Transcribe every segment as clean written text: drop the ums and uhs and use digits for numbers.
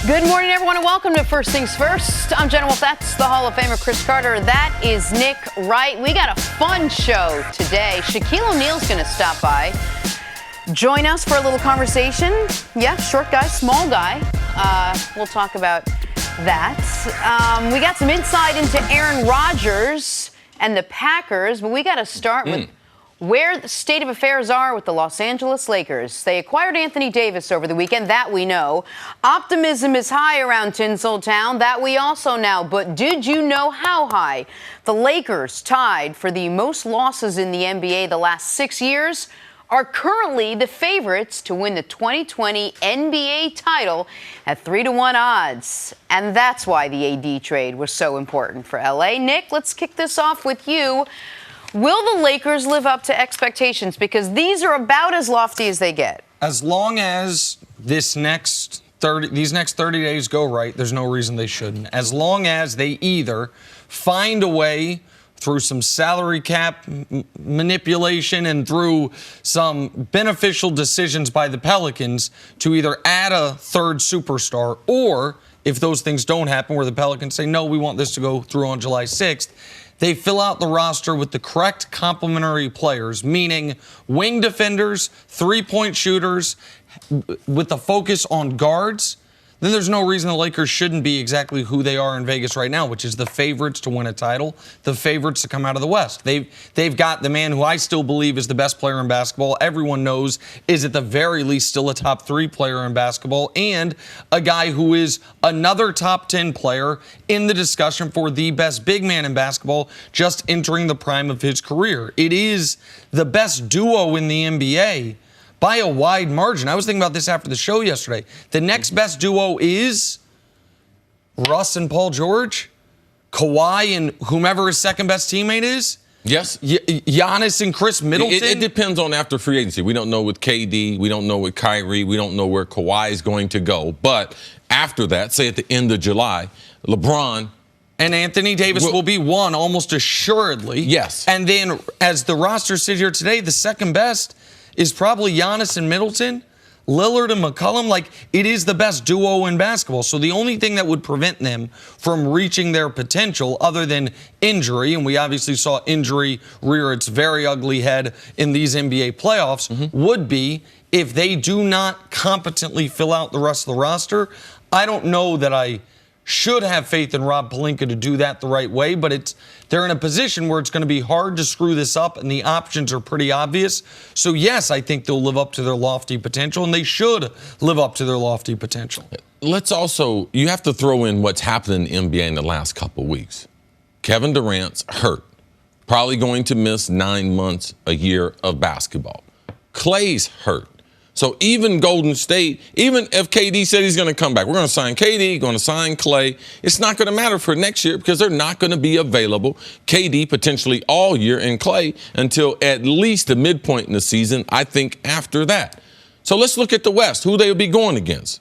Good morning, everyone, and welcome to First Things First. I'm Jenna Wolfe. That's the Hall of Famer Cris Carter. That is Nick Wright. We got a fun show today. Shaquille O'Neal's going to stop by, join us for a little conversation. Yeah, short guy, small guy. We'll talk about that. We got some insight into Aaron Rodgers and the Packers, but we got to start with where the state of affairs are with the Los Angeles Lakers. They acquired Anthony Davis over the weekend, that we know. Optimism is high around Tinseltown, that we also know. But did you know how high? The Lakers, tied for the most losses in the NBA the last 6 years, are currently the favorites to win the 2020 NBA title at 3-1 odds. And that's why the AD trade was so important for LA. Nick, let's kick this off with you. Will the Lakers live up to expectations? Because these are about as lofty as they get. As long as these next 30 days go right, there's no reason they shouldn't. As long as they either find a way through some salary cap manipulation and through some beneficial decisions by the Pelicans to either add a third superstar, or if those things don't happen where the Pelicans say, no, we want this to go through on July 6th, they fill out the roster with the correct complementary players, meaning wing defenders, three-point shooters, with the focus on guards, then there's no reason the Lakers shouldn't be exactly who they are in Vegas right now, which is the favorites to win a title, the favorites to come out of the West. They've got the man who I still believe is the best player in basketball, everyone knows is at the very least still a top 3 player in basketball, and a guy who is another top 10 player in the discussion for the best big man in basketball, just entering the prime of his career. It is the best duo in the NBA by a wide margin. I was thinking about this after the show yesterday. The next best duo is Russ and Paul George, Kawhi and whomever his second best teammate is. Yes. Giannis and Chris Middleton. It depends on after free agency. We don't know with KD. We don't know with Kyrie. We don't know where Kawhi is going to go. But after that, say at the end of July, LeBron and Anthony Davis will be one almost assuredly. Yes. And then as the roster sits here today, the second best is probably Giannis and Middleton, Lillard and McCollum. Like, it is the best duo in basketball. So the only thing that would prevent them from reaching their potential other than injury, and we obviously saw injury rear its very ugly head in these NBA playoffs, would be if they do not competently fill out the rest of the roster. I don't know that I should have faith in Rob Pelinka to do that the right way, but they're in a position where it's going to be hard to screw this up, and the options are pretty obvious. So, yes, I think they'll live up to their lofty potential, and they should live up to their lofty potential. Let's also, you have to throw in what's happened in the NBA in the last couple of weeks. Kevin Durant's hurt, probably going to miss 9 months, a year of basketball. Klay's hurt. So even Golden State, even if KD said he's going to come back, we're going to sign KD, going to sign Klay. It's not going to matter for next year because they're not going to be available, KD potentially all year and Klay until at least the midpoint in the season, I think after that. So let's look at the West, who they'll be going against.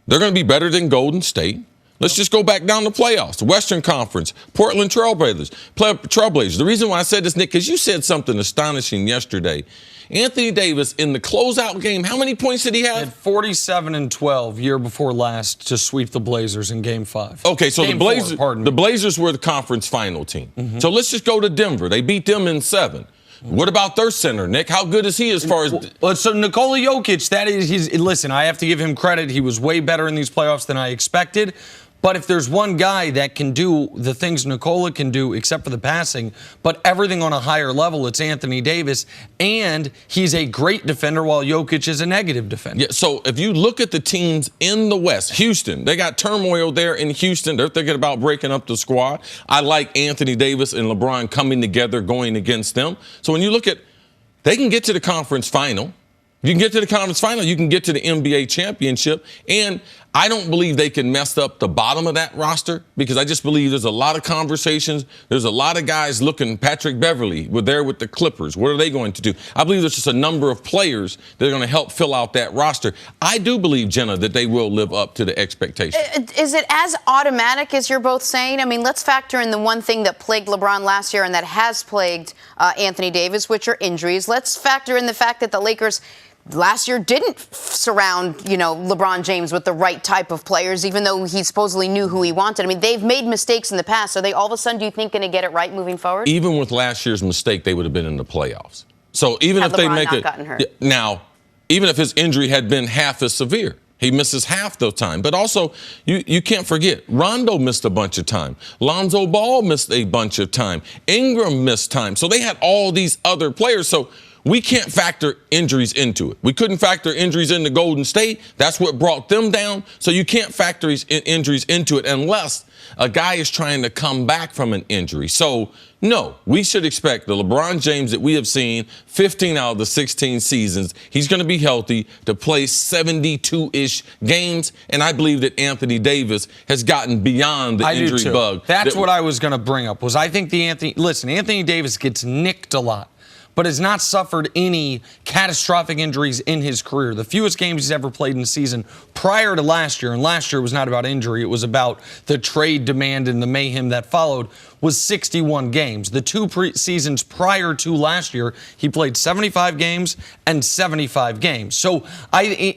They're going to be better than Golden State. Let's just go back down the playoffs. The Western Conference, Portland Trailblazers. The reason why I said this, Nick, because you said something astonishing yesterday. Anthony Davis, in the closeout game, how many points did he have? Had 47 and 12 year before last to sweep the Blazers in Game 5. Okay, so the Blazers were the conference final team. So let's just go to Denver. They beat them in 7. What about their center, Nick? How good is he as far as... Well, so Nikola Jokic, listen, I have to give him credit. He was way better in these playoffs than I expected. But if there's one guy that can do the things Nikola can do, except for the passing, but everything on a higher level, it's Anthony Davis. And he's a great defender while Jokic is a negative defender. Yeah, so if you look at the teams in the West, Houston, they got turmoil there in Houston. They're thinking about breaking up the squad. I like Anthony Davis and LeBron coming together, going against them. So when you look at, they can get to the conference final. You can get to the conference final, you can get to the NBA championship, and I don't believe they can mess up the bottom of that roster because I just believe there's a lot of conversations. There's a lot of guys looking. Patrick Beverley, we're there with the Clippers. What are they going to do? I believe there's just a number of players that are going to help fill out that roster. I do believe, Jenna, that they will live up to the expectations. Is it as automatic as you're both saying? I mean, let's factor in the one thing that plagued LeBron last year and that has plagued Anthony Davis, which are injuries. Let's factor in the fact that the Lakers last year didn't surround, LeBron James with the right type of players, even though he supposedly knew who he wanted. I mean, they've made mistakes in the past. Are they all of a sudden, do you think, going to get it right moving forward? Even with last year's mistake, they would have been in the playoffs. So even if they make it now, even if his injury had been half as severe, he misses half the time. But also, you can't forget, Rondo missed a bunch of time. Lonzo Ball missed a bunch of time. Ingram missed time. So they had all these other players. So we can't factor injuries into it. We couldn't factor injuries into Golden State. That's what brought them down. So you can't factor injuries into it unless a guy is trying to come back from an injury. So, no, we should expect the LeBron James that we have seen 15 out of the 16 seasons, he's going to be healthy to play 72-ish games. And I believe that Anthony Davis has gotten beyond the injury bug. That's what I was going to bring up, was I think Anthony Davis gets nicked a lot, but has not suffered any catastrophic injuries in his career. The fewest games he's ever played in a season prior to last year, and last year was not about injury, it was about the trade demand and the mayhem that followed, was 61 games. The two seasons prior to last year, he played 75 games and 75 games. So,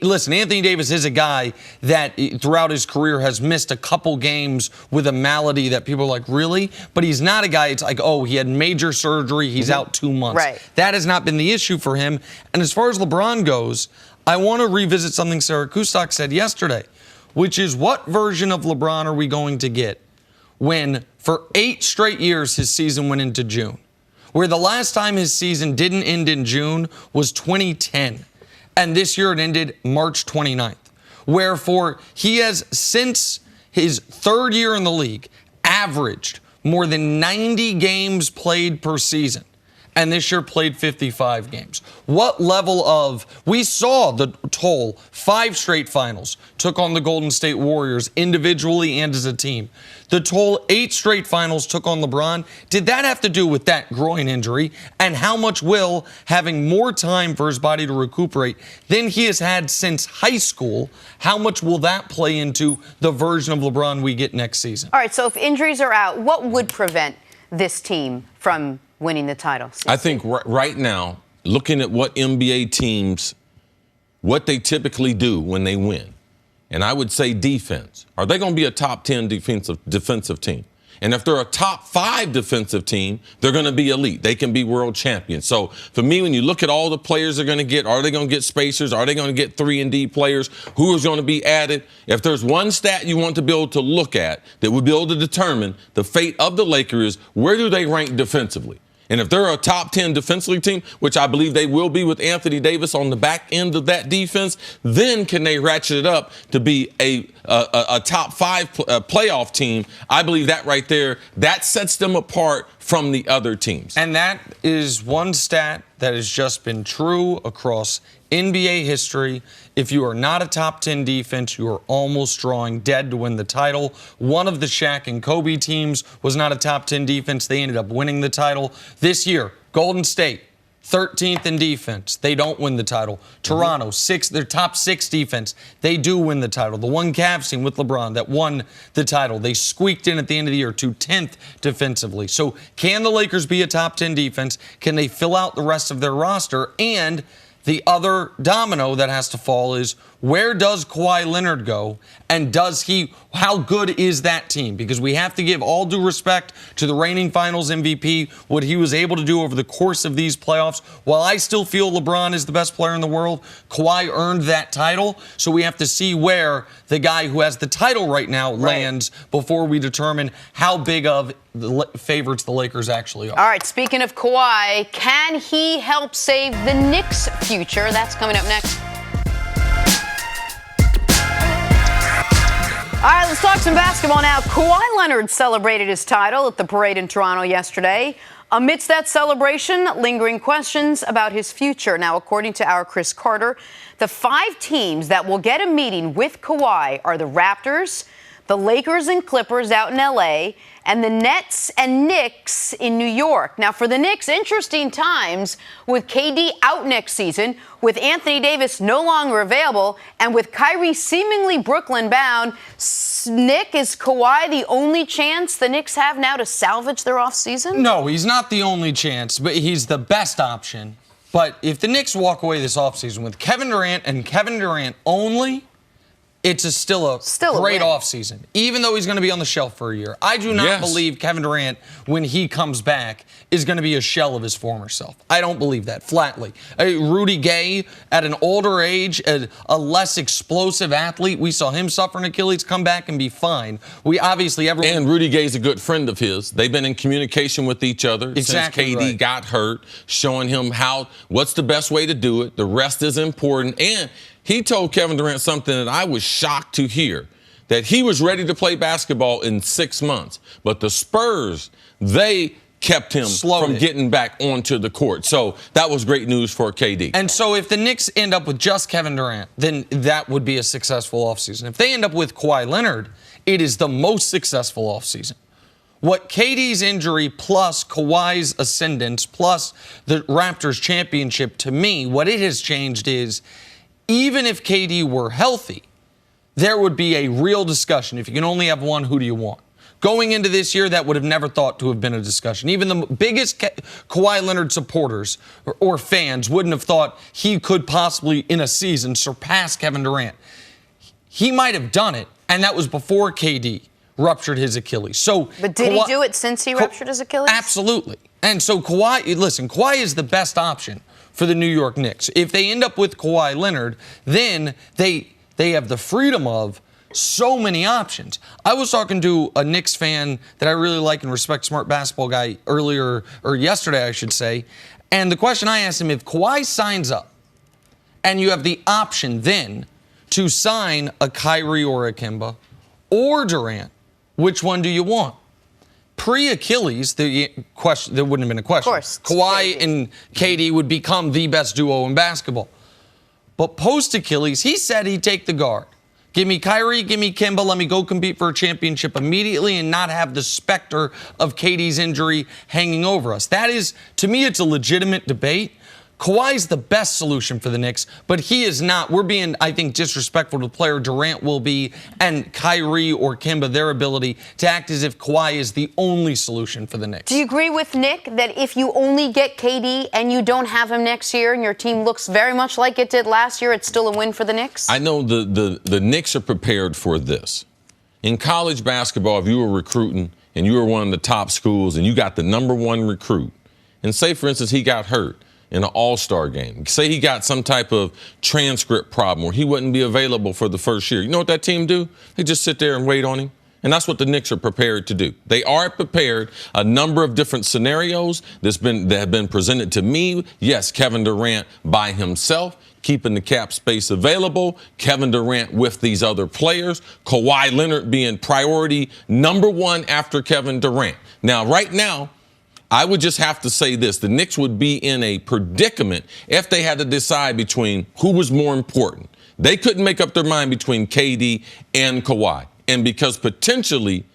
listen, Anthony Davis is a guy that throughout his career has missed a couple games with a malady that people are like, really? But he's not a guy, it's like, oh, he had major surgery, he's out 2 months. Right. That has not been the issue for him. And as far as LeBron goes, I want to revisit something Sarah Kustok said yesterday, which is what version of LeBron are we going to get when for 8 straight years his season went into June, where the last time his season didn't end in June was 2010, and this year it ended March 29th, wherefore he has, since his 3rd year in the league, averaged more than 90 games played per season. And this year played 55 games. What level of, we saw the toll, 5 straight finals took on the Golden State Warriors individually and as a team. The toll 8 straight finals took on LeBron. Did that have to do with that groin injury? And how much will having more time for his body to recuperate than he has had since high school, how much will that play into the version of LeBron we get next season? All right, so if injuries are out, what would prevent this team from winning the title? I think right now, looking at what NBA teams, what they typically do when they win, and I would say defense. Are they going to be a top 10 defensive team? And if they're a top 5 defensive team, they're going to be elite. They can be world champions. So for me, when you look at all the players they're going to get, are they going to get spacers? Are they going to get 3-and-D players? Who is going to be added? If there's one stat you want to be able to look at that would be able to determine the fate of the Lakers, where do they rank defensively? And if they're a top 10 defensive team, which I believe they will be with Anthony Davis on the back end of that defense, then can they ratchet it up to be a top 5 playoff team? I believe that right there, that sets them apart from the other teams. And that is one stat that has just been true across NBA history. If you are not a top 10 defense, you are almost drawing dead to win the title. One of the Shaq and Kobe teams was not a top 10 defense. They ended up winning the title. This year, Golden State, 13th in defense. They don't win the title. Toronto, 6th, their top 6 defense. They do win the title. The one Cavs team with LeBron that won the title, they squeaked in at the end of the year to 10th defensively. So can the Lakers be a top 10 defense? Can they fill out the rest of their roster? And the other domino that has to fall is, where does Kawhi Leonard go? And how good is that team? Because we have to give all due respect to the reigning finals MVP, what he was able to do over the course of these playoffs. While I still feel LeBron is the best player in the world, Kawhi earned that title. So we have to see where the guy who has the title right now lands before we determine how big of the favorites the Lakers actually are. All right, speaking of Kawhi, can he help save the Knicks' future? That's coming up next. All right, let's talk some basketball now. Kawhi Leonard celebrated his title at the parade in Toronto yesterday. Amidst that celebration, lingering questions about his future. Now, according to our Cris Carter, the 5 teams that will get a meeting with Kawhi are the Raptors, the Lakers and Clippers out in L.A., and the Nets and Knicks in New York. Now, for the Knicks, interesting times with KD out next season, with Anthony Davis no longer available, and with Kyrie seemingly Brooklyn-bound. Nick, is Kawhi the only chance the Knicks have now to salvage their offseason? No, he's not the only chance, but he's the best option. But if the Knicks walk away this offseason with Kevin Durant and Kevin Durant only, it's still a great offseason, even though he's going to be on the shelf for a year. I do not believe Kevin Durant, when he comes back, is going to be a shell of his former self. I don't believe that, flatly. Rudy Gay, at an older age, a less explosive athlete, we saw him suffer an Achilles, come back and be fine. And Rudy Gay's a good friend of his. They've been in communication with each other since KD got hurt, showing him what's the best way to do it. The rest is important. And he told Kevin Durant something that I was shocked to hear, that he was ready to play basketball in 6 months. But the Spurs, they kept him from getting back onto the court. So that was great news for KD. And so if the Knicks end up with just Kevin Durant, then that would be a successful offseason. If they end up with Kawhi Leonard, it is the most successful offseason. What KD's injury plus Kawhi's ascendance plus the Raptors championship, to me, what it has changed is, even if KD were healthy, there would be a real discussion. If you can only have one, who do you want? Going into this year, that would have never thought to have been a discussion. Even the biggest Kawhi Leonard supporters or fans wouldn't have thought he could possibly, in a season, surpass Kevin Durant. He might have done it, and that was before KD ruptured his Achilles. But did he do it since he ruptured his Achilles? Absolutely. And so Kawhi is the best option for the New York Knicks. If they end up with Kawhi Leonard, then they have the freedom of so many options. I was talking to a Knicks fan that I really like and respect, smart basketball guy, yesterday, I should say. And the question I asked him, if Kawhi signs up and you have the option then to sign a Kyrie or a Kemba or Durant, which one do you want? Pre-Achilles, there wouldn't have been a question. Of course. Kawhi and KD would become the best duo in basketball. But post-Achilles, he said he'd take the guard. Give me Kyrie, give me Kemba, let me go compete for a championship immediately and not have the specter of KD's injury hanging over us. That is, to me, it's a legitimate debate. Kawhi's the best solution for the Knicks, but he is not. We're being, I think, disrespectful to the player. Durant will be, and Kyrie or Kemba, their ability to act as if Kawhi is the only solution for the Knicks. Do you agree with Nick that if you only get KD and you don't have him next year and your team looks very much like it did last year, it's still a win for the Knicks? I know the Knicks are prepared for this. In college basketball, if you were recruiting and you were one of the top schools and you got the #1 recruit, and say, for instance, he got hurt in an all-star game. Say he got some type of transcript problem where he wouldn't be available for the first year. You know what that team do? They just sit there and wait on him. And that's what the Knicks are prepared to do. They are prepared. A number of different scenarios that have been presented to me. Yes, Kevin Durant by himself, keeping the cap space available. Kevin Durant with these other players. Kawhi Leonard being priority #1 after Kevin Durant. Now, right now, I would just have to say this. The Knicks would be in a predicament if they had to decide between who was more important. They couldn't make up their mind between KD and Kawhi. And because potentially,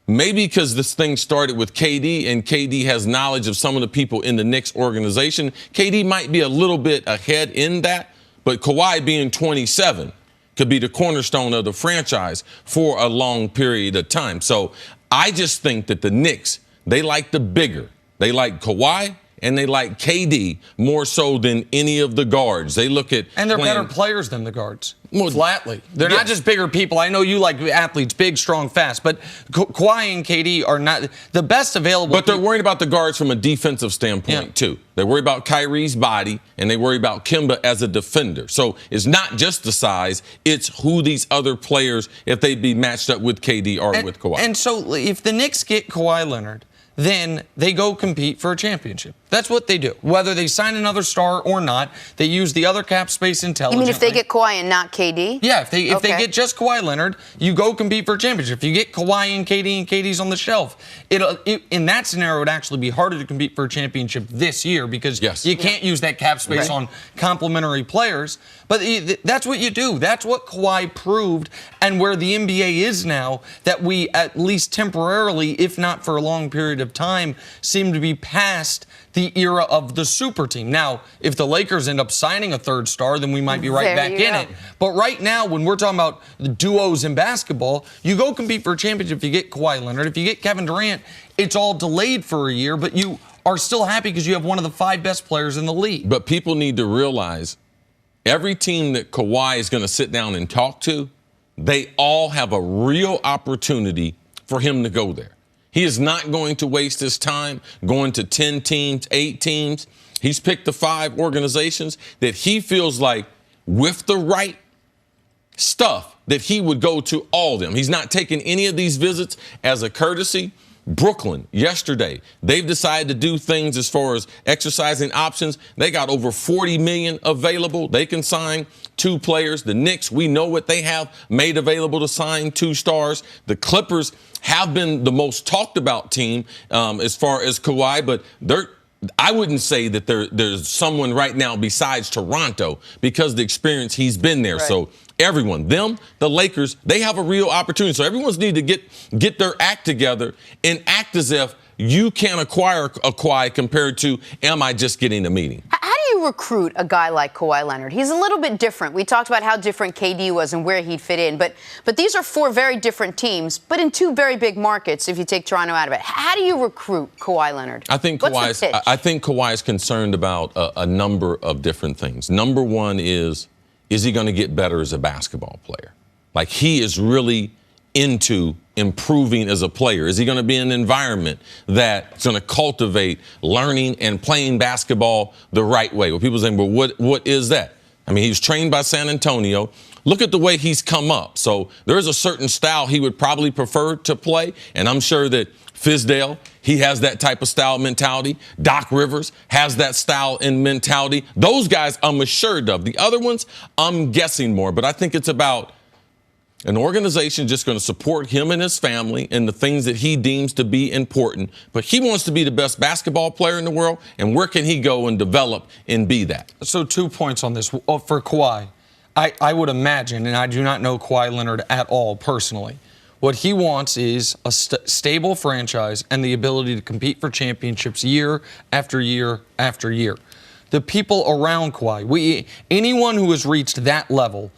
maybe because this thing started with KD and KD has knowledge of some of the people in the Knicks organization, KD might be a little bit ahead in that. But Kawhi being 27 could be the cornerstone of the franchise for a long period of time. So I just think that the Knicks, they like the bigger. They like Kawhi and they like KD more so than any of the guards. They look at and they're better players than the guards. Flatly. They're not just bigger people. I know you like athletes, big, strong, fast, but Kawhi and KD are not the best available. But they're worried about the guards from a defensive standpoint, too. They worry about Kyrie's body, and they worry about Kemba as a defender. So it's not just the size, it's who these other players, if they be matched up with KD or with Kawhi. And so if the Knicks get Kawhi Leonard, then they go compete for a championship. That's what they do. Whether they sign another star or not, they use the other cap space intelligently. You mean if they get Kawhi and not KD? Yeah, if they get just Kawhi Leonard, you go compete for a championship. If you get Kawhi and KD's on the shelf, in that scenario, it would actually be harder to compete for a championship this year because you can't use that cap space on complementary players. But that's what you do. That's what Kawhi proved, and where the NBA is now, that we, at least temporarily, if not for a long period of time, seem to be past the era of the super team. Now, if the Lakers end up signing a third star, then we might be right back in it. But right now, when we're talking about the duos in basketball, you go compete for a championship if you get Kawhi Leonard. If you get Kevin Durant, it's all delayed for a year, but you are still happy because you have one of the 5 best players in the league. But people need to realize every team that Kawhi is going to sit down and talk to, they all have a real opportunity for him to go there. He is not going to waste his time going to 10 teams, 8 teams. He's picked the 5 organizations that he feels like with the right stuff that he would go to all of them. He's not taking any of these visits as a courtesy. Brooklyn, yesterday, they've decided to do things as far as exercising options. They got over $40 million available. They can sign 2 players. The Knicks, we know what they have made available to sign 2 stars. The Clippers have been the most talked about team as far as Kawhi, but I wouldn't say that there's someone right now besides Toronto because the experience he's been there. Right. So everyone, them, the Lakers, they have a real opportunity. So everyone's need to get their act together and act as if you can acquire a Kawhi compared to, am I just getting a meeting? How do you recruit a guy like Kawhi Leonard? He's a little bit different. We talked about how different KD was and where he'd fit in. But these are 4 very different teams, but in 2 very big markets if you take Toronto out of it. How do you recruit Kawhi Leonard? I think Kawhi is concerned about a number of different things. Number one is he going to get better as a basketball player? Like, he is really into improving as a player. Is he going to be in an environment that's going to cultivate learning and playing basketball the right way? Well, people saying, well, what is that? I mean, he was trained by San Antonio. Look at the way he's come up. So there is a certain style he would probably prefer to play, and I'm sure that Fizdale, he has that type of style mentality. Doc Rivers has that style and mentality. Those guys I'm assured of. The other ones, I'm guessing more. But I think it's about an organization just going to support him and his family and the things that he deems to be important. But he wants to be the best basketball player in the world. And where can he go and develop and be that? So 2 points on this. For Kawhi, I would imagine, and I do not know Kawhi Leonard at all personally, what he wants is a stable franchise and the ability to compete for championships year after year after year. The people around Kawhi, anyone who has reached that level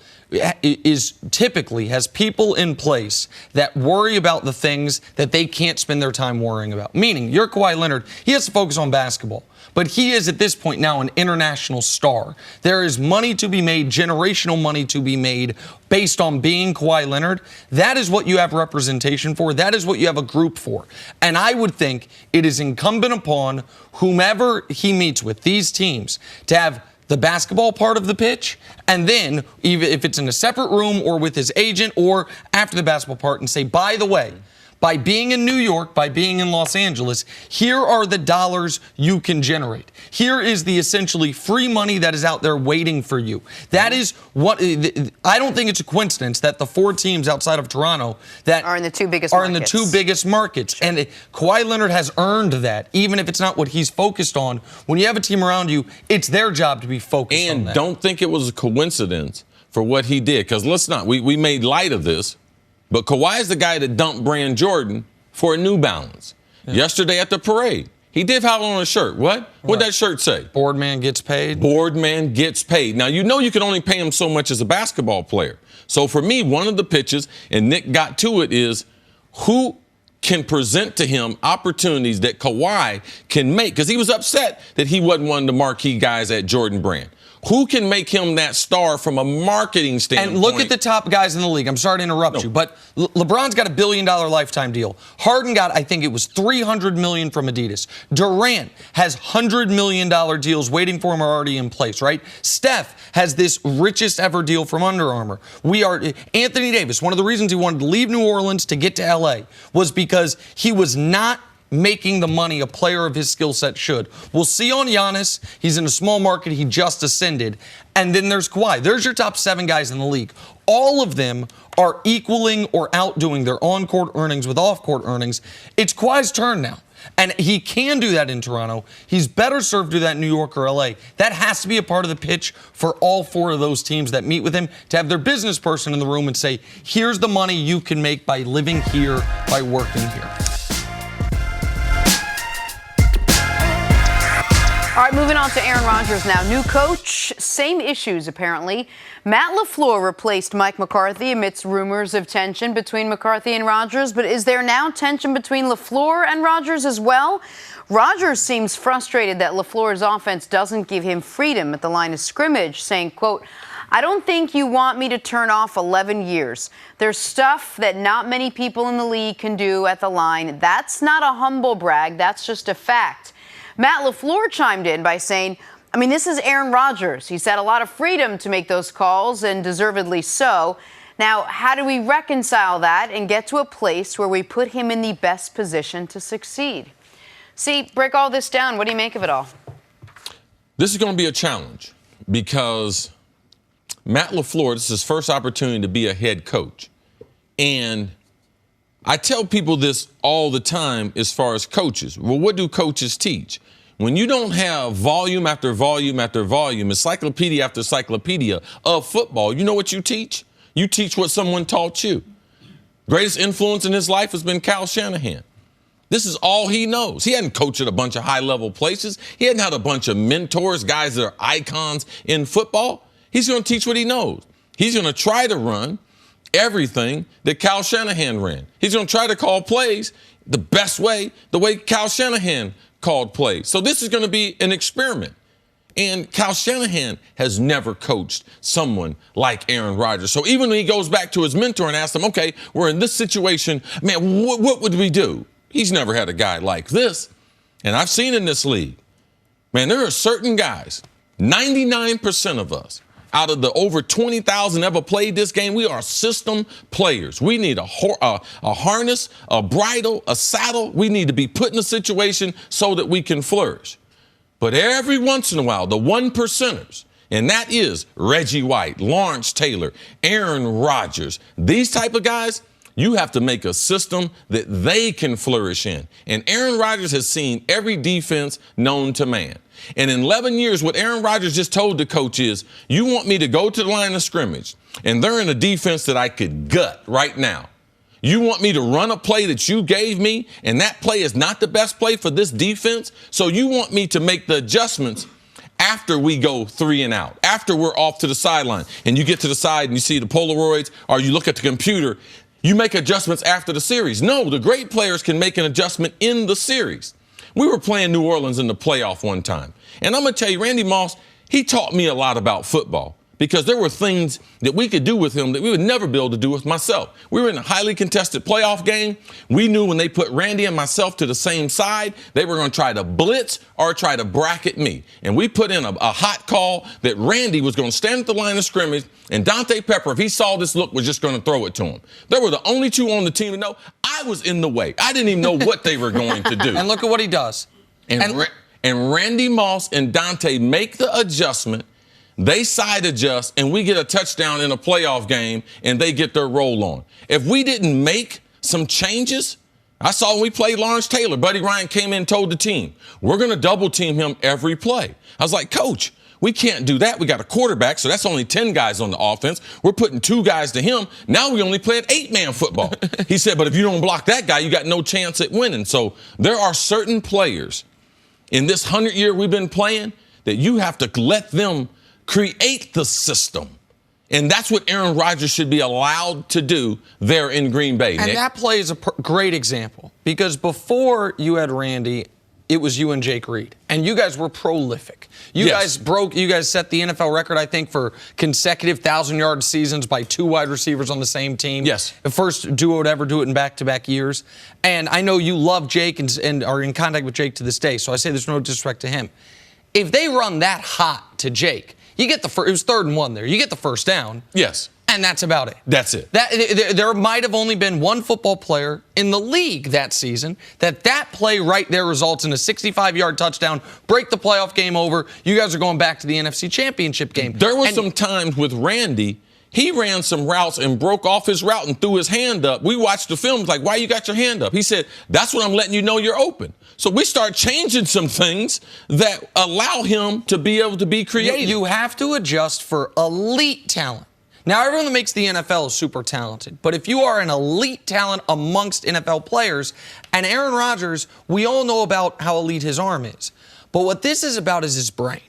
is typically has people in place that worry about the things that they can't spend their time worrying about. Meaning, you're Kawhi Leonard, he has to focus on basketball. But he is, at this point now, an international star. There is money to be made, generational money to be made based on being Kawhi Leonard. That is what you have representation for. That is what you have a group for. And I would think it is incumbent upon whomever he meets with, these teams, to have the basketball part of the pitch, and then, even if it's in a separate room or with his agent or after the basketball part, and say, by the way, by being in New York, by being in Los Angeles, here are the dollars you can generate. Here is the essentially free money that is out there waiting for you. That is what I don't think it's a coincidence that the 4 teams outside of Toronto that are in the 2 biggest markets. Sure. And Kawhi Leonard has earned that, even if it's not what he's focused on. When you have a team around you, it's their job to be focused on that. And don't think it was a coincidence for what he did, because let's not. We made light of this. But Kawhi is the guy that dumped Brand Jordan for a New Balance. Yeah. Yesterday at the parade, he did have on a shirt. What did that shirt say? Board man gets paid. Board man gets paid. Now, you know you can only pay him so much as a basketball player. So for me, one of the pitches, and Nick got to it, is who can present to him opportunities that Kawhi can make? Because he was upset that he wasn't one of the marquee guys at Jordan Brand. Who can make him that star from a marketing standpoint? And look at the top guys in the league. I'm sorry to interrupt you, but LeBron's got $1 billion lifetime deal. Harden got, I think it was $300 million from Adidas. Durant has $100 million deals waiting for him or already in place, right? Steph has this richest ever deal from Under Armour. Anthony Davis, one of the reasons he wanted to leave New Orleans to get to LA was because he was not making the money a player of his skill set should. We'll see on Giannis. He's in a small market. He just ascended. And then there's Kawhi. There's your top 7 guys in the league. All of them are equaling or outdoing their on-court earnings with off-court earnings. It's Kawhi's turn now. And he can do that in Toronto. He's better served to do that in New York or LA. That has to be a part of the pitch for all 4 of those teams that meet with him, to have their business person in the room and say, here's the money you can make by living here, by working here. All right, right, moving on to Aaron Rodgers now. New coach, same issues apparently. Matt Lafleur replaced Mike McCarthy amidst rumors of tension between McCarthy and Rodgers. But is there now tension between Lafleur and Rodgers as well? Rodgers seems frustrated that Lafleur's offense doesn't give him freedom at the line of scrimmage, saying, quote, "I don't think you want me to turn off 11 years. There's stuff that not many people in the league can do at the line. That's not a humble brag. That's just a fact." Matt Lafleur chimed in by saying, I mean, this is Aaron Rodgers. He's had a lot of freedom to make those calls, and deservedly so. Now, how do we reconcile that and get to a place where we put him in the best position to succeed? See, break all this down. What do you make of it all? This is going to be a challenge because Matt Lafleur, this is his first opportunity to be a head coach. And I tell people this all the time as far as coaches. Well, what do coaches teach? When you don't have volume after volume after volume, encyclopedia after encyclopedia of football, you know what you teach? You teach what someone taught you. Greatest influence in his life has been Kyle Shanahan. This is all he knows. He hadn't coached at a bunch of high-level places. He hadn't had a bunch of mentors, guys that are icons in football. He's going to teach what he knows. He's going to try to run everything that Kyle Shanahan ran. He's going to try to call plays the best way, the way Kyle Shanahan called plays. So this is going to be an experiment. And Kyle Shanahan has never coached someone like Aaron Rodgers. So even when he goes back to his mentor and asks him, okay, we're in this situation, man, what would we do? He's never had a guy like this. And I've seen in this league, man, there are certain guys, 99% of us, out of the over 20,000 ever played this game, we are system players. We need a harness, a bridle, a saddle. We need to be put in a situation so that we can flourish. But every once in a while, the 1%ers, and that is Reggie White, Lawrence Taylor, Aaron Rodgers, these type of guys, you have to make a system that they can flourish in. And Aaron Rodgers has seen every defense known to man. And in 11 years, what Aaron Rodgers just told the coach is, you want me to go to the line of scrimmage, and they're in a defense that I could gut right now. You want me to run a play that you gave me, and that play is not the best play for this defense, so you want me to make the adjustments after we go 3 and out, after we're off to the sideline, and you get to the side and you see the Polaroids, or you look at the computer, you make adjustments after the series. No, the great players can make an adjustment in the series. We were playing New Orleans in the playoff one time. And I'm going to tell you, Randy Moss, he taught me a lot about football because there were things that we could do with him that we would never be able to do with myself. We were in a highly contested playoff game. We knew when they put Randy and myself to the same side, they were going to try to blitz or try to bracket me. And we put in a hot call that Randy was going to stand at the line of scrimmage, and Dante Pepper, if he saw this look, was just going to throw it to him. There were the only two on the team to know I was in the way. I didn't even know what they were going to do. And look at what he does. And Randy Moss and Dante make the adjustment. They side adjust, and we get a touchdown in a playoff game, and they get their roll on. If we didn't make some changes, I saw when we played Lawrence Taylor, Buddy Ryan came in and told the team, we're going to double team him every play. I was like, Coach, we can't do that. We got a quarterback, so that's only 10 guys on the offense. We're putting 2 guys to him. Now we only play an 8-man football. He said, but if you don't block that guy, you got no chance at winning. So there are certain players in this 100-year we've been playing that you have to let them create the system. And that's what Aaron Rodgers should be allowed to do there in Green Bay. And Nick. that play is a great example because before you had Randy, it was you and Jake Reed. And you guys were prolific. You guys set the NFL record, I think, for consecutive 1,000-yard seasons by 2 wide receivers on the same team. Yes. The first duo to ever do it in back-to-back years. And I know you love Jake and are in contact with Jake to this day, so I say there's no disrespect to him. If they run that hot to Jake, you get the first, it was 3rd and 1 there. You get the first down. Yes. And that's about it. That's it. There might have only been one football player in the league that season that play right there results in a 65-yard touchdown, break the playoff game over. You guys are going back to the NFC Championship game. There were some times with Randy, he ran some routes and broke off his route and threw his hand up. We watched the film, like, why you got your hand up? He said, that's what I'm letting you know you're open. So we start changing some things that allow him to be able to be creative. You have to adjust for elite talent. Now, everyone that makes the NFL is super talented, but if you are an elite talent amongst NFL players, and Aaron Rodgers, we all know about how elite his arm is. But what this is about is his brain.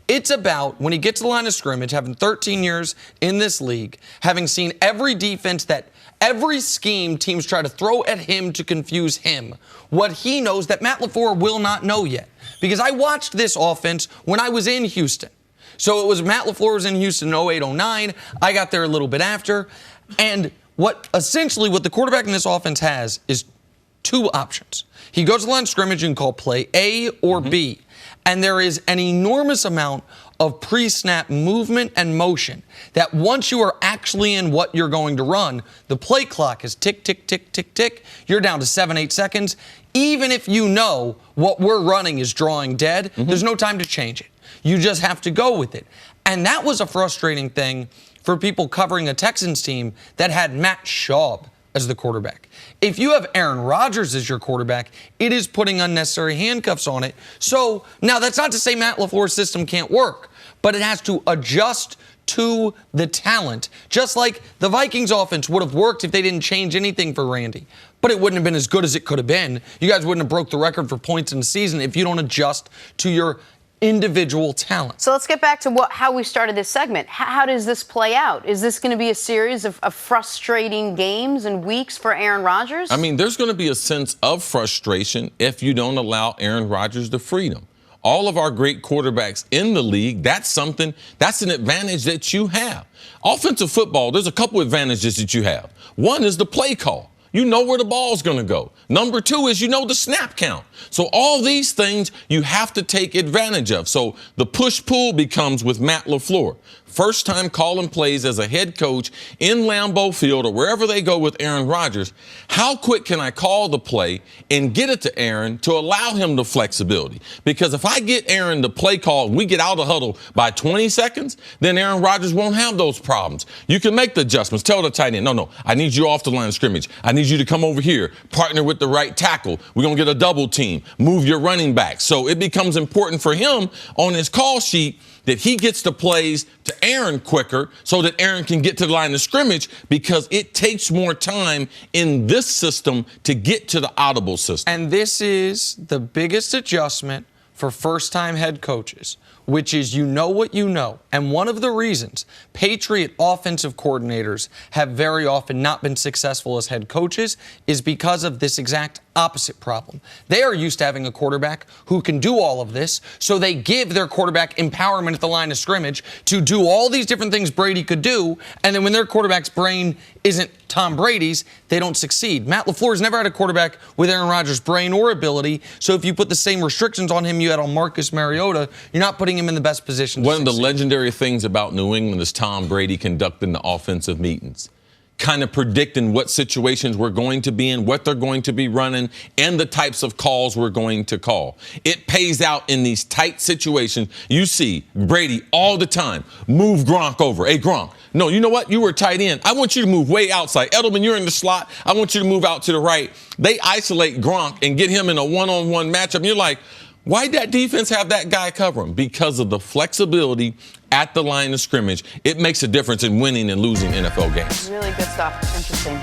It's about when he gets to the line of scrimmage, having 13 years in this league, having seen every defense every scheme teams try to throw at him to confuse him, what he knows that Matt Lafleur will not know yet. Because I watched this offense when I was in Houston. So it was Matt Lafleur was in Houston in 08-09. I got there a little bit after. And what the quarterback in this offense has is two options. He goes to the line of scrimmage and call play A or B. And there is an enormous amount of pre-snap movement and motion that once you are actually in what you're going to run, the play clock is tick, tick, tick, tick, tick. You're down to 7-8 seconds. Even if you know what we're running is drawing dead, there's no time to change it. You just have to go with it. And that was a frustrating thing for people covering a Texans team that had Matt Schaub as the quarterback. If you have Aaron Rodgers as your quarterback, it is putting unnecessary handcuffs on it. So now that's not to say Matt LaFleur's system can't work, but it has to adjust to the talent. Just like the Vikings offense would have worked if they didn't change anything for Randy. But it wouldn't have been as good as it could have been. You guys wouldn't have broke the record for points in the season if you don't adjust to your individual talent. So let's get back to how we started this segment. How does this play out? Is this going to be a series of frustrating games and weeks for Aaron Rodgers? I mean, there's going to be a sense of frustration if you don't allow Aaron Rodgers the freedom. All of our great quarterbacks in the league, that's an advantage that you have. Offensive football, there's a couple advantages that you have. One is the play call. You know where the ball's going to go. Number two is you know the snap count. So all these things you have to take advantage of. So the push-pull becomes with Matt LaFleur. First time calling plays as a head coach in Lambeau Field or wherever they go with Aaron Rodgers. How quick can I call the play and get it to Aaron to allow him the flexibility? Because if I get Aaron the play call and we get out of the huddle by 20 seconds, then Aaron Rodgers won't have those problems. You can make the adjustments. Tell the tight end, no, I need you off the line of scrimmage. I need you to come over here, partner with the right tackle. We're going to get a double team, move your running back. So it becomes important for him on his call sheet that he gets the plays to Aaron quicker so that Aaron can get to the line of scrimmage because it takes more time in this system to get to the audible system. And this is the biggest adjustment for first-time head coaches, which is you know what you know. And one of the reasons Patriot offensive coordinators have very often not been successful as head coaches is because of this exact opposite problem. They are used to having a quarterback who can do all of this, so they give their quarterback empowerment at the line of scrimmage to do all these different things Brady could do, and then when their quarterback's brain isn't Tom Brady's, they don't succeed. Matt LaFleur's never had a quarterback with Aaron Rodgers' brain or ability, so if you put the same restrictions on him you had on Marcus Mariota, you're not putting him in the best position to One of the succeed. legendary things about New England is Tom Brady conducting the offensive meetings, kind of predicting what situations we're going to be in, what they're going to be running, and the types of calls we're going to call. It pays out in these tight situations. You see Brady all the time. Move Gronk over. Hey, Gronk. No, you know what? You were tight end. I want you to move way outside. Edelman, you're in the slot. I want you to move out to the right. They isolate Gronk and get him in a one-on-one matchup. And you're like, why'd that defense have that guy cover him? Because of the flexibility at the line of scrimmage. It makes a difference in winning and losing NFL games. Really good stuff. Interesting.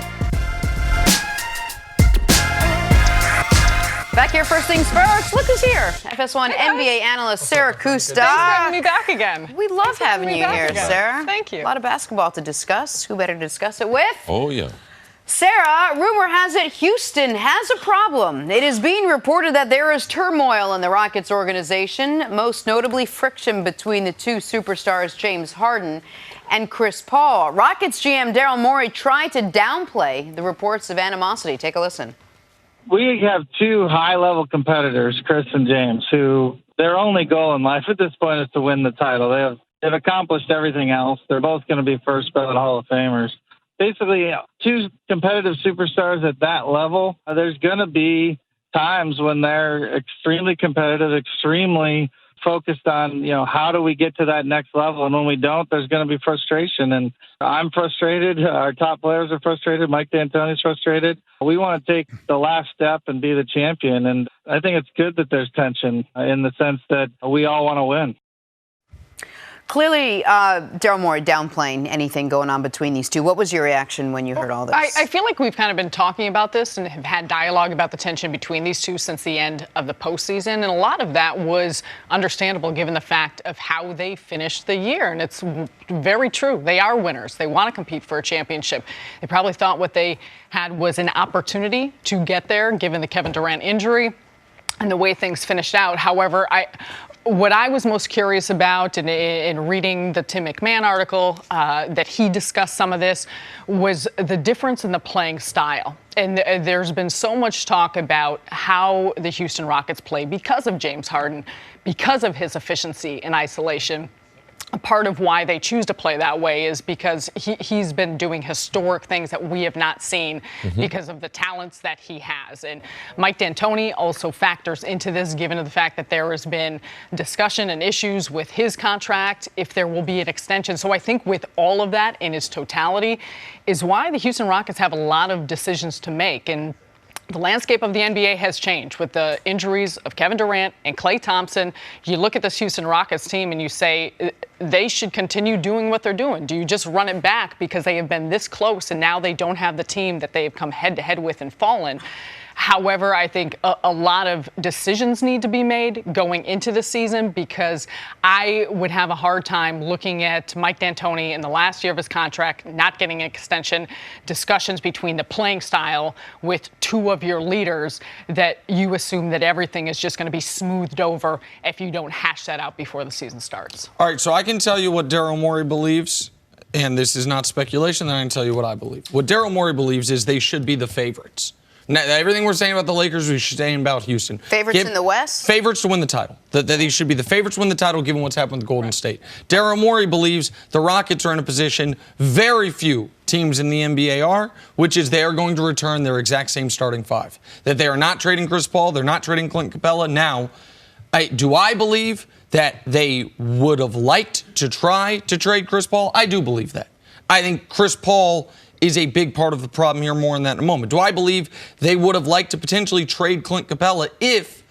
Back here, first things first. Look who's here. FS1 NBA analyst Sarah Kusta. Thanks for having me back again. We love having you here, again. Sarah. Thank you. A lot of basketball to discuss. Who better to discuss it with? Oh, yeah. Sarah, rumor has it Houston has a problem. It is being reported that there is turmoil in the Rockets organization, most notably friction between the two superstars James Harden and Chris Paul. Rockets GM Daryl Morey tried to downplay the reports of animosity. Take a listen. We have two high-level competitors, Chris and James, who their only goal in life at this point is to win the title. They've accomplished everything else. They're both going to be first ballot Hall of Famers. Basically, two competitive superstars at that level, there's going to be times when they're extremely competitive, extremely focused on, how do we get to that next level? And when we don't, there's going to be frustration. And I'm frustrated. Our top players are frustrated. Mike D'Antoni's frustrated. We want to take the last step and be the champion. And I think it's good that there's tension in the sense that we all want to win. Clearly, Daryl Morey downplaying anything going on between these two. What was your reaction when you heard all this? I feel like we've kind of been talking about this and have had dialogue about the tension between these two since the end of the postseason. And a lot of that was understandable given the fact of how they finished the year. And it's very true. They are winners. They want to compete for a championship. They probably thought what they had was an opportunity to get there given the Kevin Durant injury and the way things finished out. However, what I was most curious about in reading the Tim McMahon article that he discussed some of this was the difference in the playing style. And there's been so much talk about how the Houston Rockets play because of James Harden, because of his efficiency in isolation. Part of why they choose to play that way is because he's been doing historic things that we have not seen because of the talents that he has. And Mike D'Antoni also factors into this, given the fact that there has been discussion and issues with his contract, if there will be an extension. So I think with all of that in its totality is why the Houston Rockets have a lot of decisions to make. And the landscape of the NBA has changed with the injuries of Kevin Durant and Klay Thompson. You look at this Houston Rockets team and you say they should continue doing what they're doing. Do you just run it back because they have been this close and now they don't have the team that they've come head-to-head with and fallen? However, I think a lot of decisions need to be made going into the season because I would have a hard time looking at Mike D'Antoni in the last year of his contract, not getting an extension, discussions between the playing style with two of your leaders that you assume that everything is just going to be smoothed over if you don't hash that out before the season starts. All right, so I can tell you what Daryl Morey believes, and this is not speculation, then I can tell you what I believe. What Daryl Morey believes is they should be the favorites. Now, everything we're saying about the Lakers, we should say about Houston. Favorites in the West? Favorites to win the title. That they should be the favorites to win the title given what's happened with Golden State. Daryl Morey believes the Rockets are in a position very few teams in the NBA are, which is they are going to return their exact same starting five. That they are not trading Chris Paul, they're not trading Clint Capella. Now, do I believe that they would have liked to try to trade Chris Paul? I do believe that. I think Chris Paul is a big part of the problem here. More on that in a moment. Do I believe they would have liked to potentially trade Clint Capella if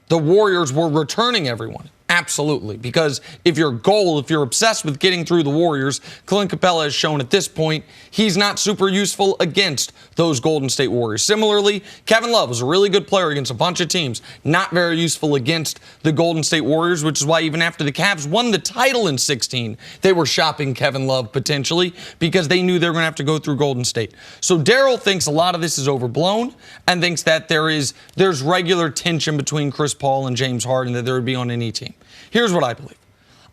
the Warriors were returning everyone? Absolutely. Because if you're obsessed with getting through the Warriors, Clint Capella has shown at this point he's not super useful against those Golden State Warriors. Similarly, Kevin Love was a really good player against a bunch of teams, not very useful against the Golden State Warriors, which is why even after the Cavs won the title in 2016, they were shopping Kevin Love potentially because they knew they were going to have to go through Golden State. So Daryl thinks a lot of this is overblown and thinks that there's regular tension between Chris Paul and James Harden that there would be on any team. Here's what I believe.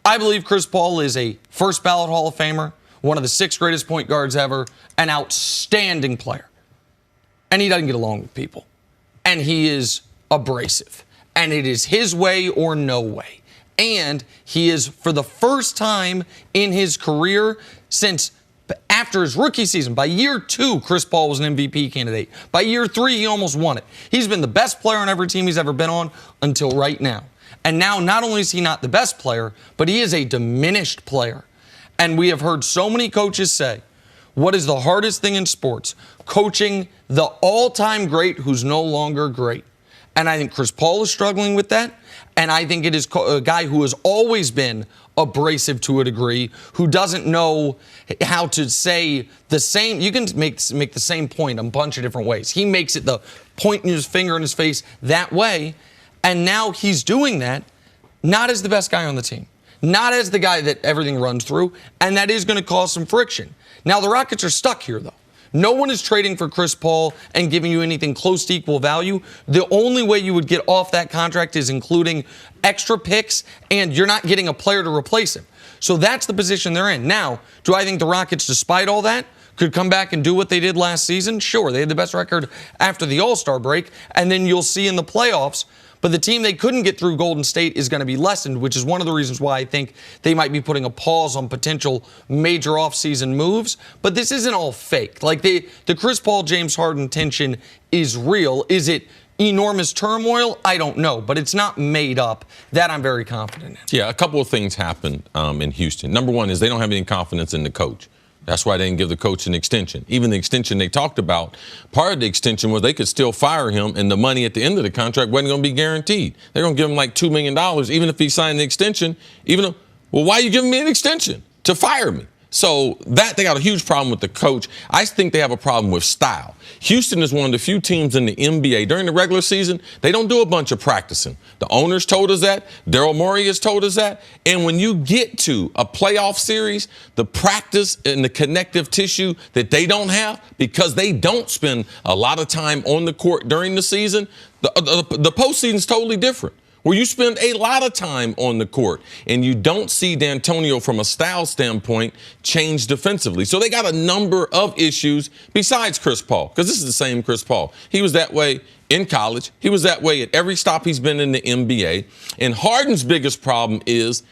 I believe Chris Paul is a first ballot Hall of Famer, one of the 6 greatest point guards ever, an outstanding player. And he doesn't get along with people. And he is abrasive. And it is his way or no way. And he is, for the first time in his career since after his rookie season, by year 2, Chris Paul was an MVP candidate. By year 3, he almost won it. He's been the best player on every team he's ever been on until right now. And now, not only is he not the best player, but he is a diminished player. And we have heard so many coaches say, what is the hardest thing in sports? Coaching the all-time great who's no longer great. And I think Chris Paul is struggling with that. And I think it is a guy who has always been abrasive to a degree, who doesn't know how to say the same. You can make the same point a bunch of different ways. He makes it the pointing his finger in his face that way. And now he's doing that not as the best guy on the team, not as the guy that everything runs through, and that is going to cause some friction. Now, the Rockets are stuck here, though. No one is trading for Chris Paul and giving you anything close to equal value. The only way you would get off that contract is including extra picks, and you're not getting a player to replace him. So that's the position they're in. Now, do I think the Rockets, despite all that, could come back and do what they did last season? Sure, they had the best record after the All-Star break, and then you'll see in the playoffs. But the team they couldn't get through, Golden State, is going to be lessened, which is one of the reasons why I think they might be putting a pause on potential major offseason moves. But this isn't all fake. Like the Chris Paul, James Harden tension is real. Is it enormous turmoil? I don't know, but it's not made up. That I'm very confident in. Yeah, a couple of things happened in Houston. Number one is they don't have any confidence in the coach. That's why they didn't give the coach an extension. Even the extension they talked about, part of the extension was they could still fire him and the money at the end of the contract wasn't going to be guaranteed. They're going to give him like $2 million, even if he signed the extension, even though Well, why are you giving me an extension? To fire me. So they got a huge problem with the coach. I think they have a problem with style. Houston is one of the few teams in the NBA during the regular season, they don't do a bunch of practicing. The owners told us that. Daryl Morey has told us that. And when you get to a playoff series, the practice and the connective tissue that they don't have, because they don't spend a lot of time on the court during the season, the postseason is totally different, where you spend a lot of time on the court and you don't see D'Antonio from a style standpoint change defensively. So they got a number of issues besides Chris Paul, because this is the same Chris Paul. He was that way in college. He was that way at every stop he's been in the NBA. And Harden's biggest problem is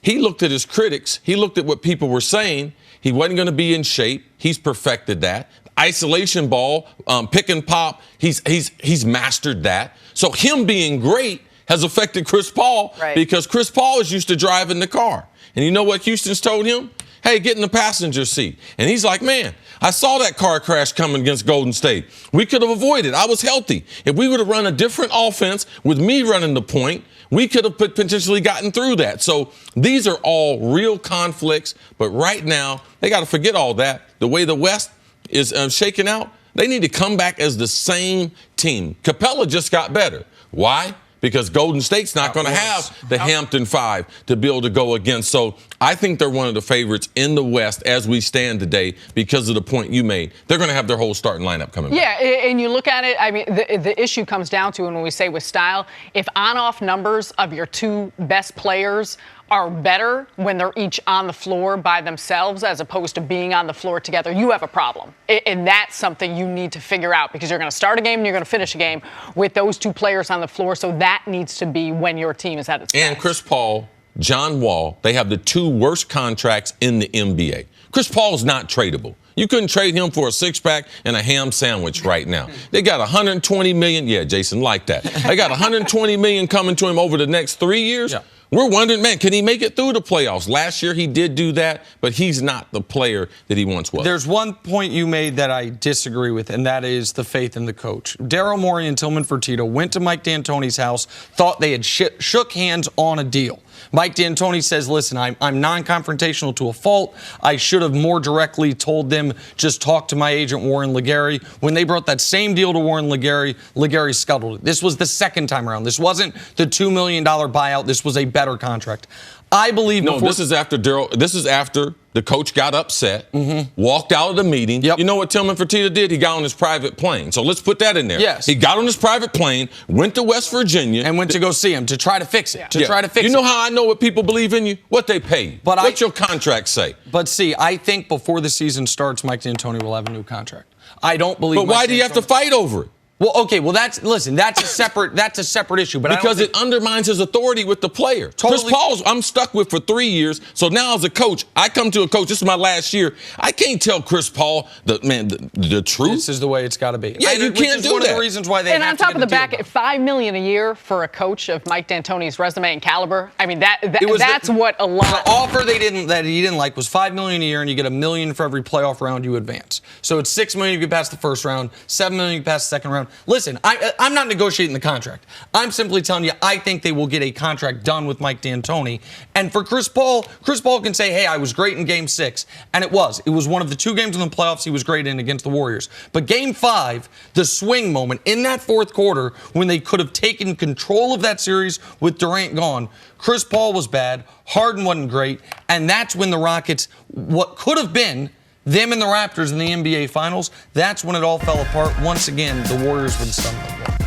he looked at his critics. He looked at what people were saying. He wasn't going to be in shape. He's perfected that. Isolation ball, pick and pop, he's mastered that. So him being great has affected Chris Paul, right, because Chris Paul is used to driving the car. And you know what Houston's told him? Hey, get in the passenger seat. And he's like, man, I saw that car crash coming against Golden State. We could have avoided. I was healthy. If we would have run a different offense with me running the point, we could have potentially gotten through that. So these are all real conflicts. But right now, they got to forget all that. The way the West is shaking out, they need to come back as the same team. Capella just got better. Why? Because Golden State's not going to have the Hampton Five to be able to go against. So I think they're one of the favorites in the West as we stand today because of the point you made. They're going to have their whole starting lineup coming back. Yeah, and you look at it, I mean, the issue comes down to, and when we say with style, if on-off numbers of your two best players are better when they're each on the floor by themselves as opposed to being on the floor together, you have a problem. And that's something you need to figure out, because you're going to start a game and you're going to finish a game with those two players on the floor. So that needs to be when your team is at its best. And Chris Paul, John Wall, they have the two worst contracts in the NBA. Chris Paul is not tradable. You couldn't trade him for a six-pack and a ham sandwich right now. They got $120 million. Yeah, Jason, like that. They got $120 million coming to him over the next 3 years. Yeah. We're wondering, man, can he make it through the playoffs? Last year he did do that, but he's not the player that he once was. There's one point you made that I disagree with, and that is the faith in the coach. Daryl Morey and Tillman Fertitta went to Mike D'Antoni's house, thought they had shook hands on a deal. Mike D'Antoni says, listen, I'm non-confrontational to a fault. I should have more directly told them, just talk to my agent, Warren Legary. When they brought that same deal to Warren Legary, Legary scuttled it. This was the second time around. This wasn't the $2 million buyout. This was a better contract. I believe this is after the coach got upset, walked out of the meeting. Yep. You know what Tillman Fertitta did? He got on his private plane. So let's put that in there. Yes. He got on his private plane, went to West Virginia. And went to go see him to try to fix it. You know how I know what people believe in you? What they pay you. What's your contract say? But see, I think before the season starts, Mike D'Antoni will have a new contract. I don't believe. But why do you have to fight over it? Well, okay. Well, that's a separate issue. But because it undermines his authority with the player. Totally. Chris Paul's I'm stuck with for 3 years. So now as a coach, I come to a coach. This is my last year. I can't tell Chris Paul the truth. This is the way it's got to be. Yeah, you can't do that. One of the reasons why they. And on top of the back, $5 million a year for a coach of Mike D'Antoni's resume and caliber. I mean, that's what a lot. The offer that he didn't like was $5 million a year, and you get $1 million for every playoff round you advance. So it's $6 million if you pass the first round, $7 million if you pass the second round. Listen, I'm not negotiating the contract. I'm simply telling you I think they will get a contract done with Mike D'Antoni. And for Chris Paul can say, hey, I was great in Game 6. And it was one of the two games in the playoffs he was great in against the Warriors. But Game 5, the swing moment in that fourth quarter when they could have taken control of that series with Durant gone, Chris Paul was bad, Harden wasn't great, and that's when the Rockets, what could have been them and the Raptors in the NBA Finals, that's when it all fell apart. Once again, the Warriors were the stumbling block.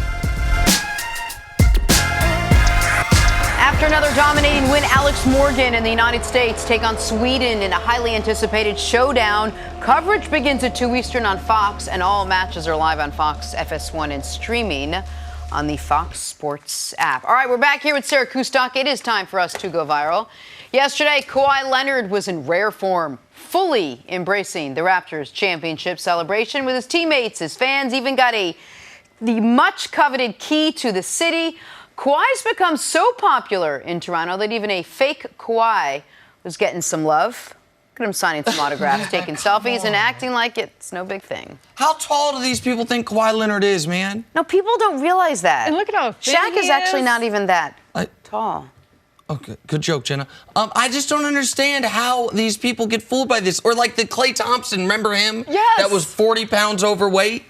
After another dominating win, Alex Morgan and the United States take on Sweden in a highly anticipated showdown. Coverage begins at 2 Eastern on Fox, and all matches are live on Fox FS1 and streaming on the Fox Sports app. All right, we're back here with Sarah Kustok. It is time for us to go viral. Yesterday, Kawhi Leonard was in rare form, fully embracing the Raptors championship celebration with his teammates. His fans even got the much-coveted key to the city. Kawhi's become so popular in Toronto that even a fake Kawhi was getting some love. Look at him signing some autographs, taking selfies, and acting like it's no big thing. How tall do these people think Kawhi Leonard is, man? No, people don't realize that. And look at how thin Shaq he is actually is. not even that tall. Okay, good joke, Jenna. I just don't understand how these people get fooled by this. Or like the Klay Thompson, remember him? Yes. That was 40 pounds overweight.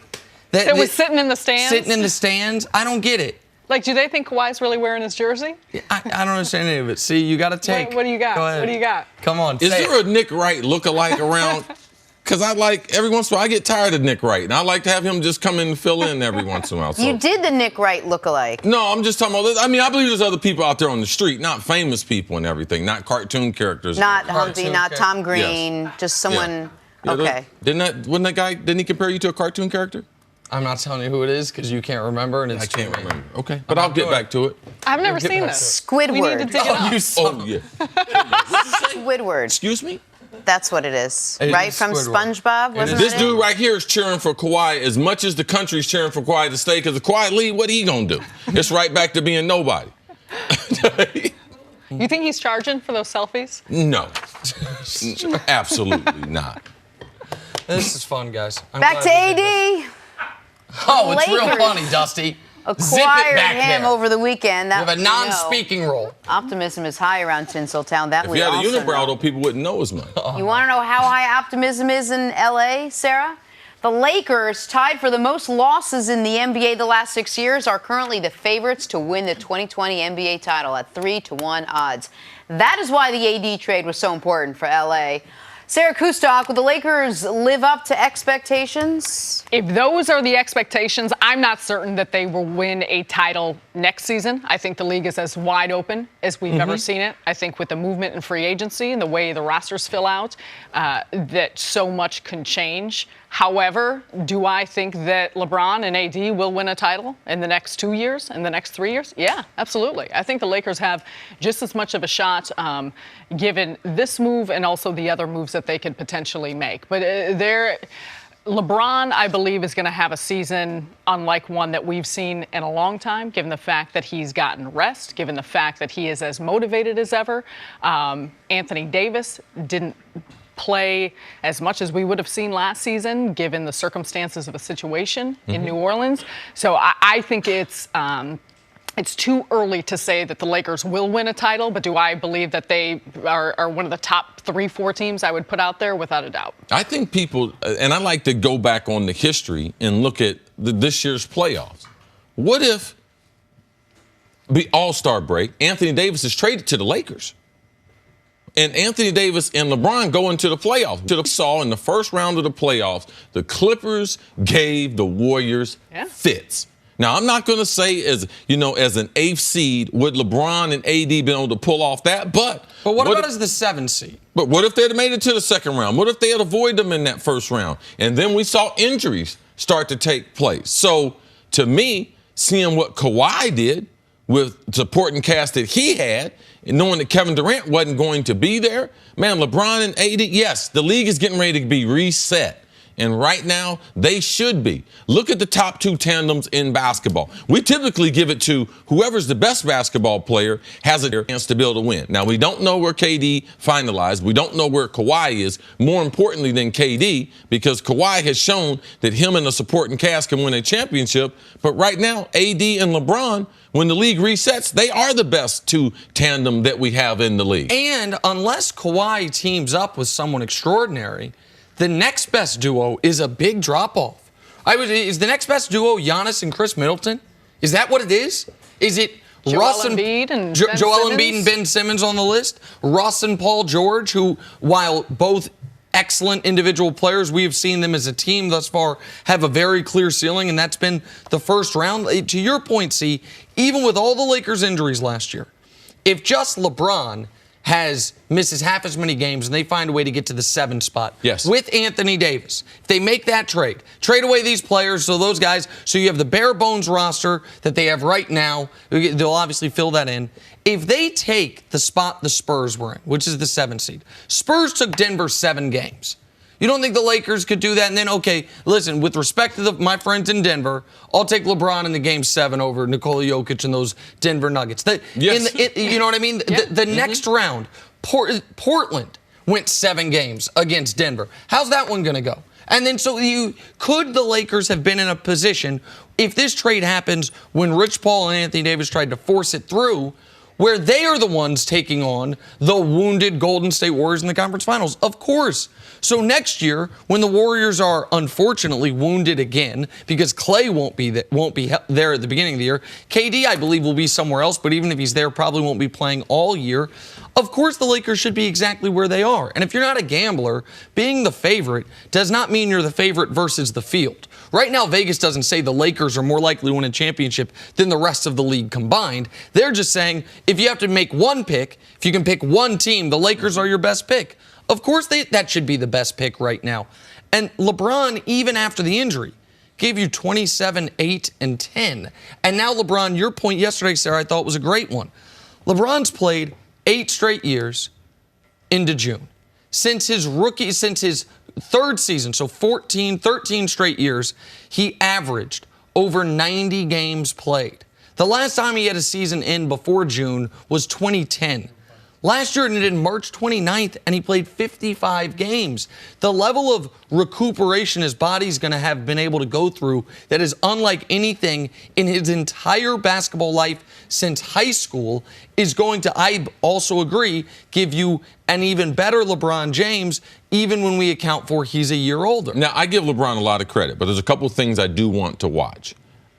That was sitting in the stands? Sitting in the stands. I don't get it. Like, do they think Kawhi's really wearing his jersey? I don't understand any of it. See, you got to take. What do you got? Go ahead. What do you got? Come on. Is there a Nick Wright look-alike around? Because I like, every once in a while, I get tired of Nick Wright, and I like to have him just come in and fill in every once in a while. So. You did the Nick Wright lookalike. No, I'm just talking about this. I mean, I believe there's other people out there on the street, not famous people and everything, not cartoon characters. Not Humpty, not Tom Green, Yes. just someone. Yeah, Okay. Didn't he compare you to a cartoon character? I'm not telling you who it is because you can't remember, and it's I can't too late. remember. Okay, but I'll get back to it. I've never seen this. Squidward. We need to dig it up. You son Oh, of- yeah. Squidward. Excuse me? That's what it is. It Right is from Squidward. SpongeBob, wasn't This it? dude right here is cheering for Kawhi as much as the country's cheering for Kawhi to stay, because if Kawhi leave, what he gonna do? It's right back to being nobody. You think he's charging for those selfies? No. Absolutely not. This is fun, guys. I'm Back to glad we did this. AD. Oh, it's real Lakers funny, Dusty. Zip it Acquired back him there. over the weekend. That We have a you know. non-speaking role. Optimism is high around Tinseltown. That If we he had a also unibrow, know. though, people wouldn't know as much. You want to know how high optimism is in LA, Sarah? The Lakers, tied for the most losses in the NBA the last 6 years, are currently the favorites to win the 2020 NBA title at 3-1 odds. That is why the AD trade was so important for LA. Sarah Kustok, will the Lakers live up to expectations? If those are the expectations, I'm not certain that they will win a title next season. I think the league is as wide open as we've ever seen it. I think with the movement in free agency and the way the rosters fill out, that so much can change. However, do I think that LeBron and AD will win a title in the next 2 years, in the next 3 years? Yeah, absolutely. I think the Lakers have just as much of a shot given this move and also the other moves that they could potentially make. But LeBron, I believe, is going to have a season unlike one that we've seen in a long time, given the fact that he's gotten rest, given the fact that he is as motivated as ever. Anthony Davis didn't play as much as we would have seen last season, given the circumstances of a situation in New Orleans. So I think it's too early to say that the Lakers will win a title, but do I believe that they are one of the top 3-4 teams I would put out there? Without a doubt. I think people, and I like to go back on the history and look at this year's playoffs. What if the All-Star break, Anthony Davis is traded to the Lakers? And Anthony Davis and LeBron go into the playoffs. We saw in the first round of the playoffs, the Clippers gave the Warriors fits. Now, I'm not going to say as an eighth seed, would LeBron and AD been able to pull off that? But what about as the 7th seed? But what if they had made it to the second round? What if they had avoided them in that first round? And then we saw injuries start to take place. So, to me, seeing what Kawhi did with the supporting cast that he had, and knowing that Kevin Durant wasn't going to be there, man, LeBron and AD, yes, the league is getting ready to be reset. And right now, they should be. Look at the top two tandems in basketball. We typically give it to whoever's the best basketball player has a chance to be able to win. Now, we don't know where KD finalized. We don't know where Kawhi is, more importantly than KD, because Kawhi has shown that him and the supporting cast can win a championship. But right now, AD and LeBron, when the league resets, they are the best two tandem that we have in the league. And unless Kawhi teams up with someone extraordinary, the next best duo is a big drop-off. Is the next best duo Giannis and Chris Middleton? Is that what it is? Is it Russ and Embiid and Joel Ben Embiid and Ben Simmons on the list? Russ and Paul George, who, while both excellent individual players, we have seen them as a team thus far have a very clear ceiling, and that's been the first round. To your point, C, even with all the Lakers' injuries last year, if just LeBron misses half as many games and they find a way to get to the 7th spot with Anthony Davis. If they make that trade away these players, so those guys, so you have the bare bones roster that they have right now, they'll obviously fill that in. If they take the spot the Spurs were in, which is the 7th seed, Spurs took Denver 7 games. You don't think the Lakers could do that? And then, okay, listen, with respect to my friends in Denver, I'll take LeBron in the Game 7 over Nikola Jokic and those Denver Nuggets. You know what I mean? The next round, Portland went 7 games against Denver. How's that one going to go? And then could the Lakers have been in a position, if this trade happens when Rich Paul and Anthony Davis tried to force it through, where they are the ones taking on the wounded Golden State Warriors in the conference finals. Of course. So next year, when the Warriors are unfortunately wounded again, because Klay won't be there at the beginning of the year, KD, I believe, will be somewhere else, but even if he's there, probably won't be playing all year. Of course, the Lakers should be exactly where they are. And if you're not a gambler, being the favorite does not mean you're the favorite versus the field. Right now, Vegas doesn't say the Lakers are more likely to win a championship than the rest of the league combined. They're just saying if you have to make one pick, if you can pick one team, the Lakers are your best pick. Of course, that should be the best pick right now. And LeBron, even after the injury, gave you 27, 8, and 10. And now, LeBron, your point yesterday, Sarah, I thought was a great one. LeBron's played 8 straight years into June. Since his third season, so 13 straight years, he averaged over 90 games played. The last time he had a season in before June was 2010. Last year, it ended March 29th, and he played 55 games. The level of recuperation his body's going to have been able to go through that is unlike anything in his entire basketball life since high school is going to, I also agree, give you an even better LeBron James, even when we account for he's a year older. Now, I give LeBron a lot of credit, but there's a couple things I do want to watch.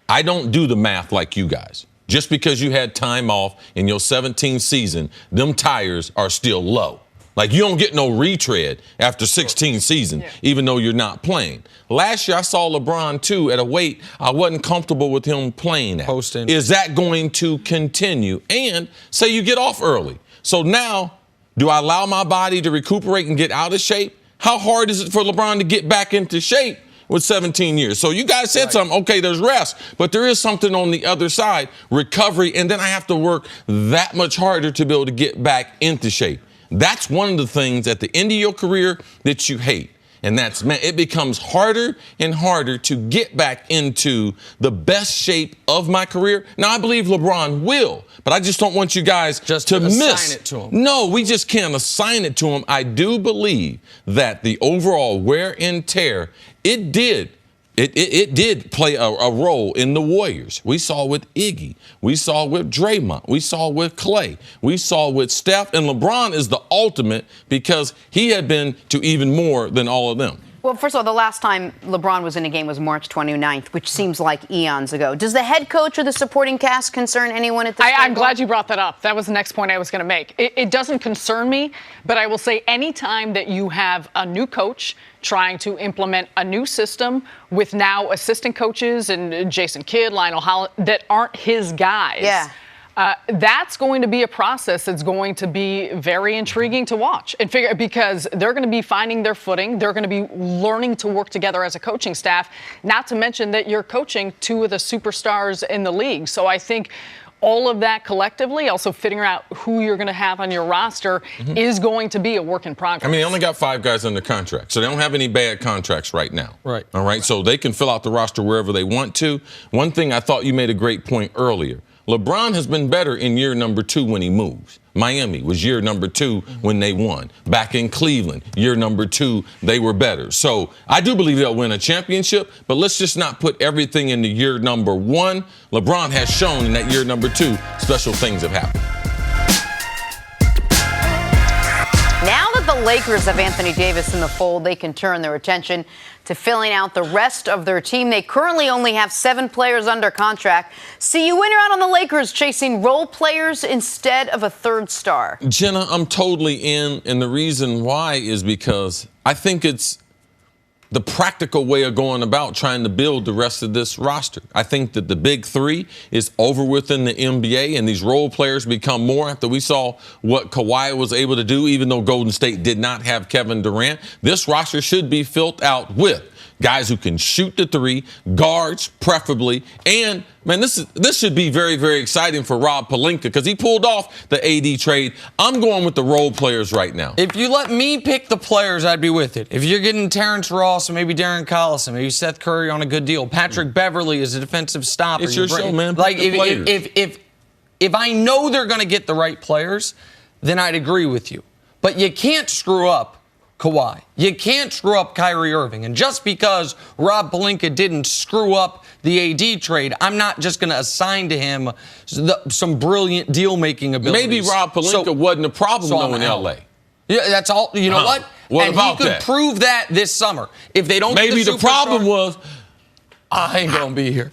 I don't do the math like you guys. Just because you had time off in your 17th season, them tires are still low. Like, you don't get no retread after 16 season, even though you're not playing. Last year, I saw LeBron, too, at a weight I wasn't comfortable with him playing at. Posting. Is that going to continue? And say you get off early. So now, do I allow my body to recuperate and get out of shape? How hard is it for LeBron to get back into shape with 17 years? So you guys said something, okay, there's rest, but there is something on the other side, recovery, and then I have to work that much harder to be able to get back into shape. That's one of the things at the end of your career that you hate. And that's, man, it becomes harder and harder to get back into the best shape of my career. Now, I believe LeBron will, but I just don't want you guys just to miss. Assign it to him. No, we just can't assign it to him. I do believe that the overall wear and tear, it did play a role in the Warriors. We saw with Iggy. We saw with Draymond. We saw with Klay. We saw with Steph. And LeBron is the ultimate because he had been to even more than all of them. Well, first of all, the last time LeBron was in a game was March 29th, which seems like eons ago. Does the head coach or the supporting cast concern anyone at this point? I'm glad you brought that up. That was the next point I was going to make. It doesn't concern me, but I will say anytime that you have a new coach trying to implement a new system with now assistant coaches and Jason Kidd, Lionel Holland, that aren't his guys. Yeah. That's going to be a process that's going to be very intriguing to watch and figure, because they're going to be finding their footing. They're going to be learning to work together as a coaching staff, not to mention that you're coaching two of the superstars in the league. So I think all of that collectively, also figuring out who you're going to have on your roster, is going to be a work in progress. I mean, they only got 5 guys under contract, so they don't have any bad contracts right now. Right. All right, so they can fill out the roster wherever they want to. One thing I thought you made a great point earlier. LeBron has been better in year number 2 when he moves. Miami was year number 2 when they won. Back in Cleveland, year number 2, they were better. So I do believe they'll win a championship, but let's just not put everything into year number 1. LeBron has shown in that year number 2, special things have happened. Now that the Lakers have Anthony Davis in the fold, they can turn their attention to filling out the rest of their team. They currently only have 7 players under contract. See you in or out on the Lakers chasing role players instead of a third star? Jenna, I'm totally in, and the reason why is because I think it's the practical way of going about trying to build the rest of this roster. I think that the big 3 is over within the NBA, and these role players become more after we saw what Kawhi was able to do, even though Golden State did not have Kevin Durant. This roster should be filled out with guys who can shoot the 3, guards preferably, and man, this should be very, very exciting for Rob Pelinka because he pulled off the AD trade. I'm going with the role players right now. If you let me pick the players, I'd be with it. If you're getting Terrence Ross and maybe Darren Collison, maybe Seth Curry on a good deal, Patrick Beverly is a defensive stopper. It's your show, man. Like Pick the players. if I know they're going to get the right players, then I'd agree with you. But you can't screw up Kawhi. You can't screw up Kyrie Irving. And just because Rob Pelinka didn't screw up the AD trade, I'm not just going to assign to him some brilliant deal-making abilities. Maybe Rob Pelinka wasn't a problem, though, in L.A. Yeah, that's all. You know what? What and about he could that? prove that this summer. If they don't Maybe get the problem was, I ain't going to be here.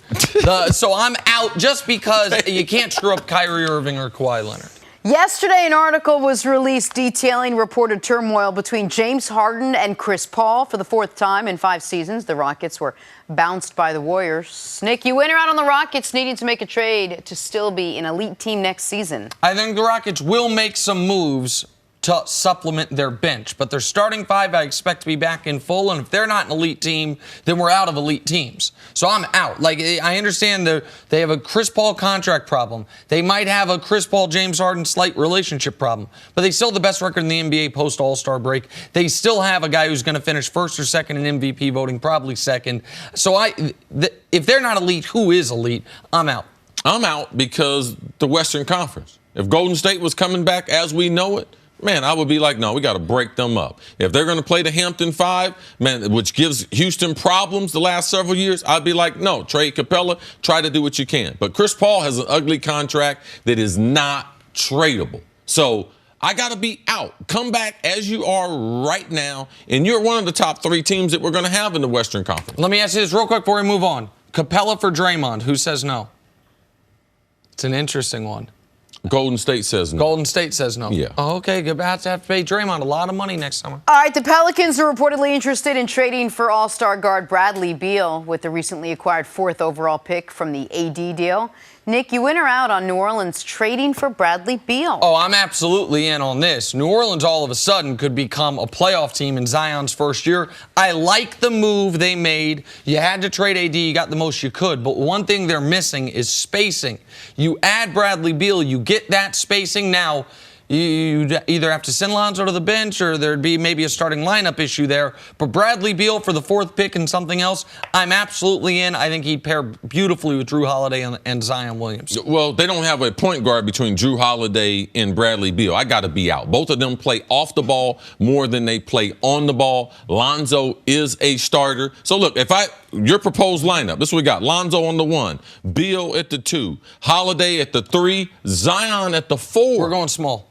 So I'm out just because you can't screw up Kyrie Irving or Kawhi Leonard. Yesterday, an article was released detailing reported turmoil between James Harden and Chris Paul. For the fourth time in 5 seasons, the Rockets were bounced by the Warriors. Nick, you in or out on the Rockets needing to make a trade to still be an elite team next season? I think the Rockets will make some moves to supplement their bench, but their starting 5 I expect to be back in full, and if they're not an elite team, then we're out of elite teams. So I'm out. Like, I understand they have a Chris Paul contract problem. They might have a Chris Paul-James Harden slight relationship problem, but they still have the best record in the NBA post-All-Star break. They still have a guy who's going to finish first or second in MVP voting, probably second. So if they're not elite, who is elite? I'm out. I'm out because the Western Conference. If Golden State was coming back as we know it, man, I would be like, no, we got to break them up. If they're going to play the Hampton 5, man, which gives Houston problems the last several years, I'd be like, no, trade Capella, try to do what you can. But Chris Paul has an ugly contract that is not tradable. So I got to be out. Come back as you are right now, and you're one of the top 3 teams that we're going to have in the Western Conference. Let me ask you this real quick before we move on. Capella for Draymond, who says no? It's an interesting one. Golden State says no. Golden State says no. Yeah. Oh, okay. Good. About to have to pay Draymond a lot of money next summer. All right, the Pelicans are reportedly interested in trading for All-Star guard Bradley Beal with the recently acquired 4th overall pick from the AD deal. Nick, you in or out on New Orleans trading for Bradley Beal? Oh, I'm absolutely in on this. New Orleans all of a sudden could become a playoff team in Zion's first year. I like the move they made. You had to trade AD. You got the most you could. But one thing they're missing is spacing. You add Bradley Beal, you get that spacing. Now, you either have to send Lonzo to the bench or there'd be maybe a starting lineup issue there. But Bradley Beal for the 4th pick and something else, I'm absolutely in. I think he'd pair beautifully with Drew Holiday and Zion Williamson. Well, they don't have a point guard between Drew Holiday and Bradley Beal. I got to be out. Both of them play off the ball more than they play on the ball. Lonzo is a starter. So, look, your proposed lineup, this is what we got. Lonzo on the 1, Beal at the 2, Holiday at the 3, Zion at the 4. We're going small.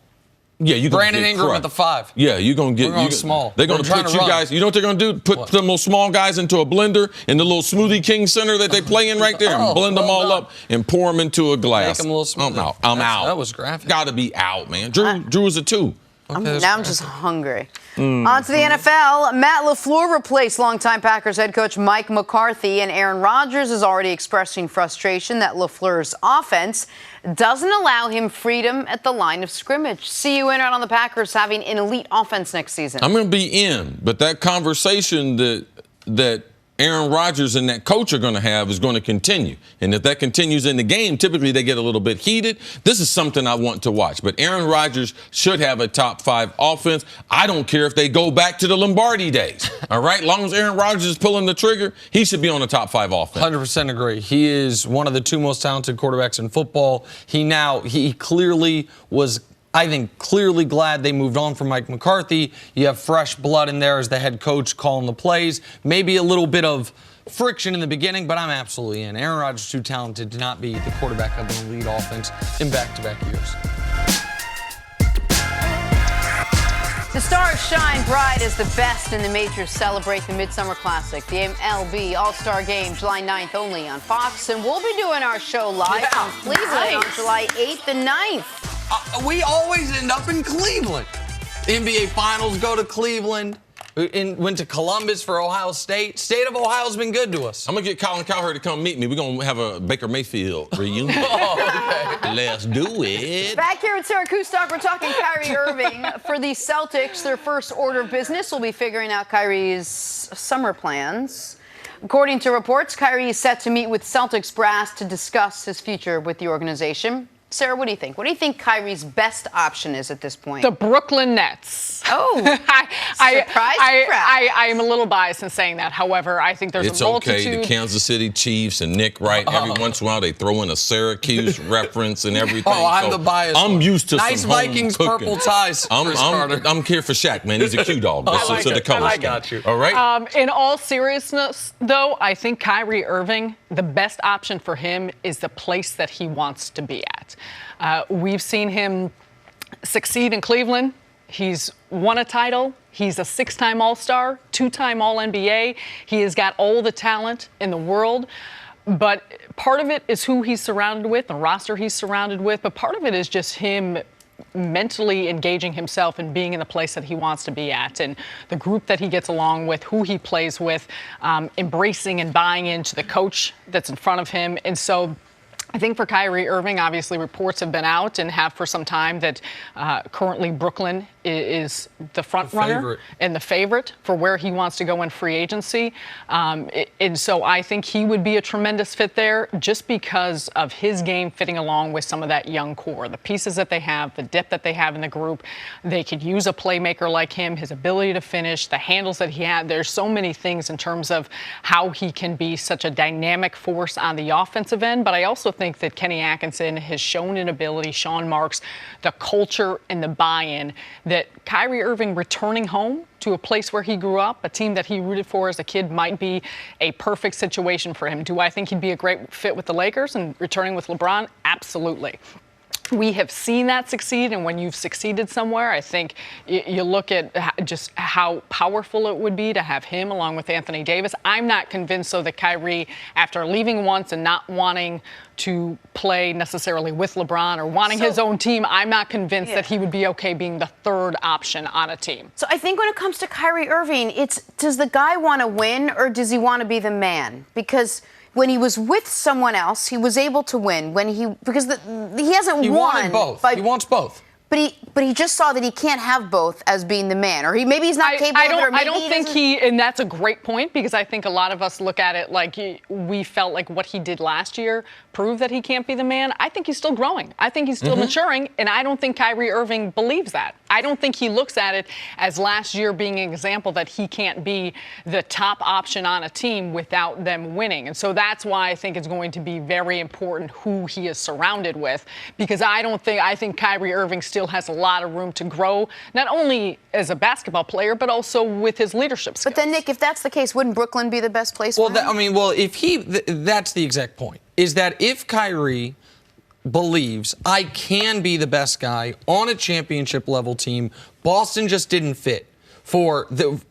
Yeah, you Brandon Ingram at the 5. Yeah, you're going to get... We're going small. They're going to put you guys... You know what they're going to do? Put the little small guys into a blender in the little Smoothie King Center that they play in right there and blend them all up and pour them into a glass. Make them a little smoothie. I'm out. That was graphic. Got to be out, man. Drew is a 2. Now I'm just hungry. On to the NFL. Matt Lafleur replaced longtime Packers head coach Mike McCarthy, and Aaron Rodgers is already expressing frustration that Lafleur's offense doesn't allow him freedom at the line of scrimmage. See you in on the Packers having an elite offense next season. I'm going to be in, but that conversation that Aaron Rodgers and that coach are going to have is going to continue. And if that continues in the game, typically they get a little bit heated. This is something I want to watch. But Aaron Rodgers should have a top 5 offense. I don't care if they go back to the Lombardi days. All right? As long as Aaron Rodgers is pulling the trigger, he should be on a top 5 offense. 100% agree. He is one of the 2 most talented quarterbacks in football. He clearly was, I think, clearly glad they moved on from Mike McCarthy. You have fresh blood in there as the head coach calling the plays. Maybe a little bit of friction in the beginning, but I'm absolutely in. Aaron Rodgers is too talented to not be the quarterback of an elite offense in back-to-back years. The stars shine bright as the best in the majors celebrate the Midsummer Classic, the MLB All-Star Game, July 9th only on Fox. And we'll be doing our show live from Cleveland on July 8th and 9th. We always end up in Cleveland. NBA Finals go to Cleveland. Went to Columbus for Ohio State. State of Ohio's been good to us. I'm going to get Colin Cowherd to come meet me. We're going to have a Baker Mayfield reunion. Okay. Let's do it. Back here at Sarah Kustok, we're talking Kyrie Irving. For the Celtics, their first order of business will be figuring out Kyrie's summer plans. According to reports, Kyrie is set to meet with Celtics brass to discuss his future with the organization. Sarah, what do you think? What do you think Kyrie's best option is at this point? The Brooklyn Nets. Oh, surprise. I am a little biased in saying that. However, I think there's a multitude. It's okay. The Kansas City Chiefs and Nick Wright, every once in a while they throw in a Syracuse reference and everything. Oh, I'm the biased I'm used to nice some home Vikings cooking. purple ties. I'm here for Shaq, man. He's a Q dog. Let's like to the it. colors. I got you. All right. In all seriousness, though, I think Kyrie Irving, the best option for him is the place that he wants to be at. We've seen him succeed in Cleveland. He's won a title. He's a 6-time All-Star, 2-time All-NBA. He has got all the talent in the world. But part of it is who he's surrounded with, the roster he's surrounded with. But part of it is just him mentally engaging himself and being in the place that he wants to be at, and the group that he gets along with, who he plays with, embracing and buying into the coach that's in front of him. And so I think for Kyrie Irving, obviously reports have been out and have for some time that currently Brooklyn is the front runner and the favorite for where he wants to go in free agency. And so I think he would be a tremendous fit there just because of his game fitting along with some of that young core, the pieces that they have, the depth that they have in the group. They could use a playmaker like him, his ability to finish, the handles that he had. There's so many things in terms of how he can be such a dynamic force on the offensive end. But I also think that Kenny Atkinson has shown an ability, Sean Marks, the culture and the buy-in, that Kyrie Irving returning home to a place where he grew up, a team that he rooted for as a kid, might be a perfect situation for him. Do I think he'd be a great fit with the Lakers and returning with LeBron? Absolutely. We have seen that succeed, and when you've succeeded somewhere, I think you look at just how powerful it would be to have him along with Anthony Davis. I'm not convinced, though, that Kyrie, after leaving once and not wanting to play necessarily with LeBron or wanting his own team, I'm not convinced that he would be okay being the third option on a team. So I think when it comes to Kyrie Irving, it's does the guy want to win or does he want to be the man? Because when he was with someone else, he was able to win. He hasn't won. He wanted both. He wants both. But he just saw that he can't have both as being the man, or maybe he's not capable of it. Or maybe I don't think and that's a great point, because I think a lot of us look at it like we felt like what he did last year proved that he can't be the man. I think he's still growing. I think he's still maturing, and I don't think Kyrie Irving believes that. I don't think he looks at it as last year being an example that he can't be the top option on a team without them winning. And so that's why I think it's going to be very important who he is surrounded with, because I think Kyrie Irving still has a lot of room to grow, not only as a basketball player, but also with his leadership skills. But then, Nick, if that's the case, wouldn't Brooklyn be the best place for him? That's the exact point, is that if Kyrie believes I can be the best guy on a championship level team, Boston just didn't fit for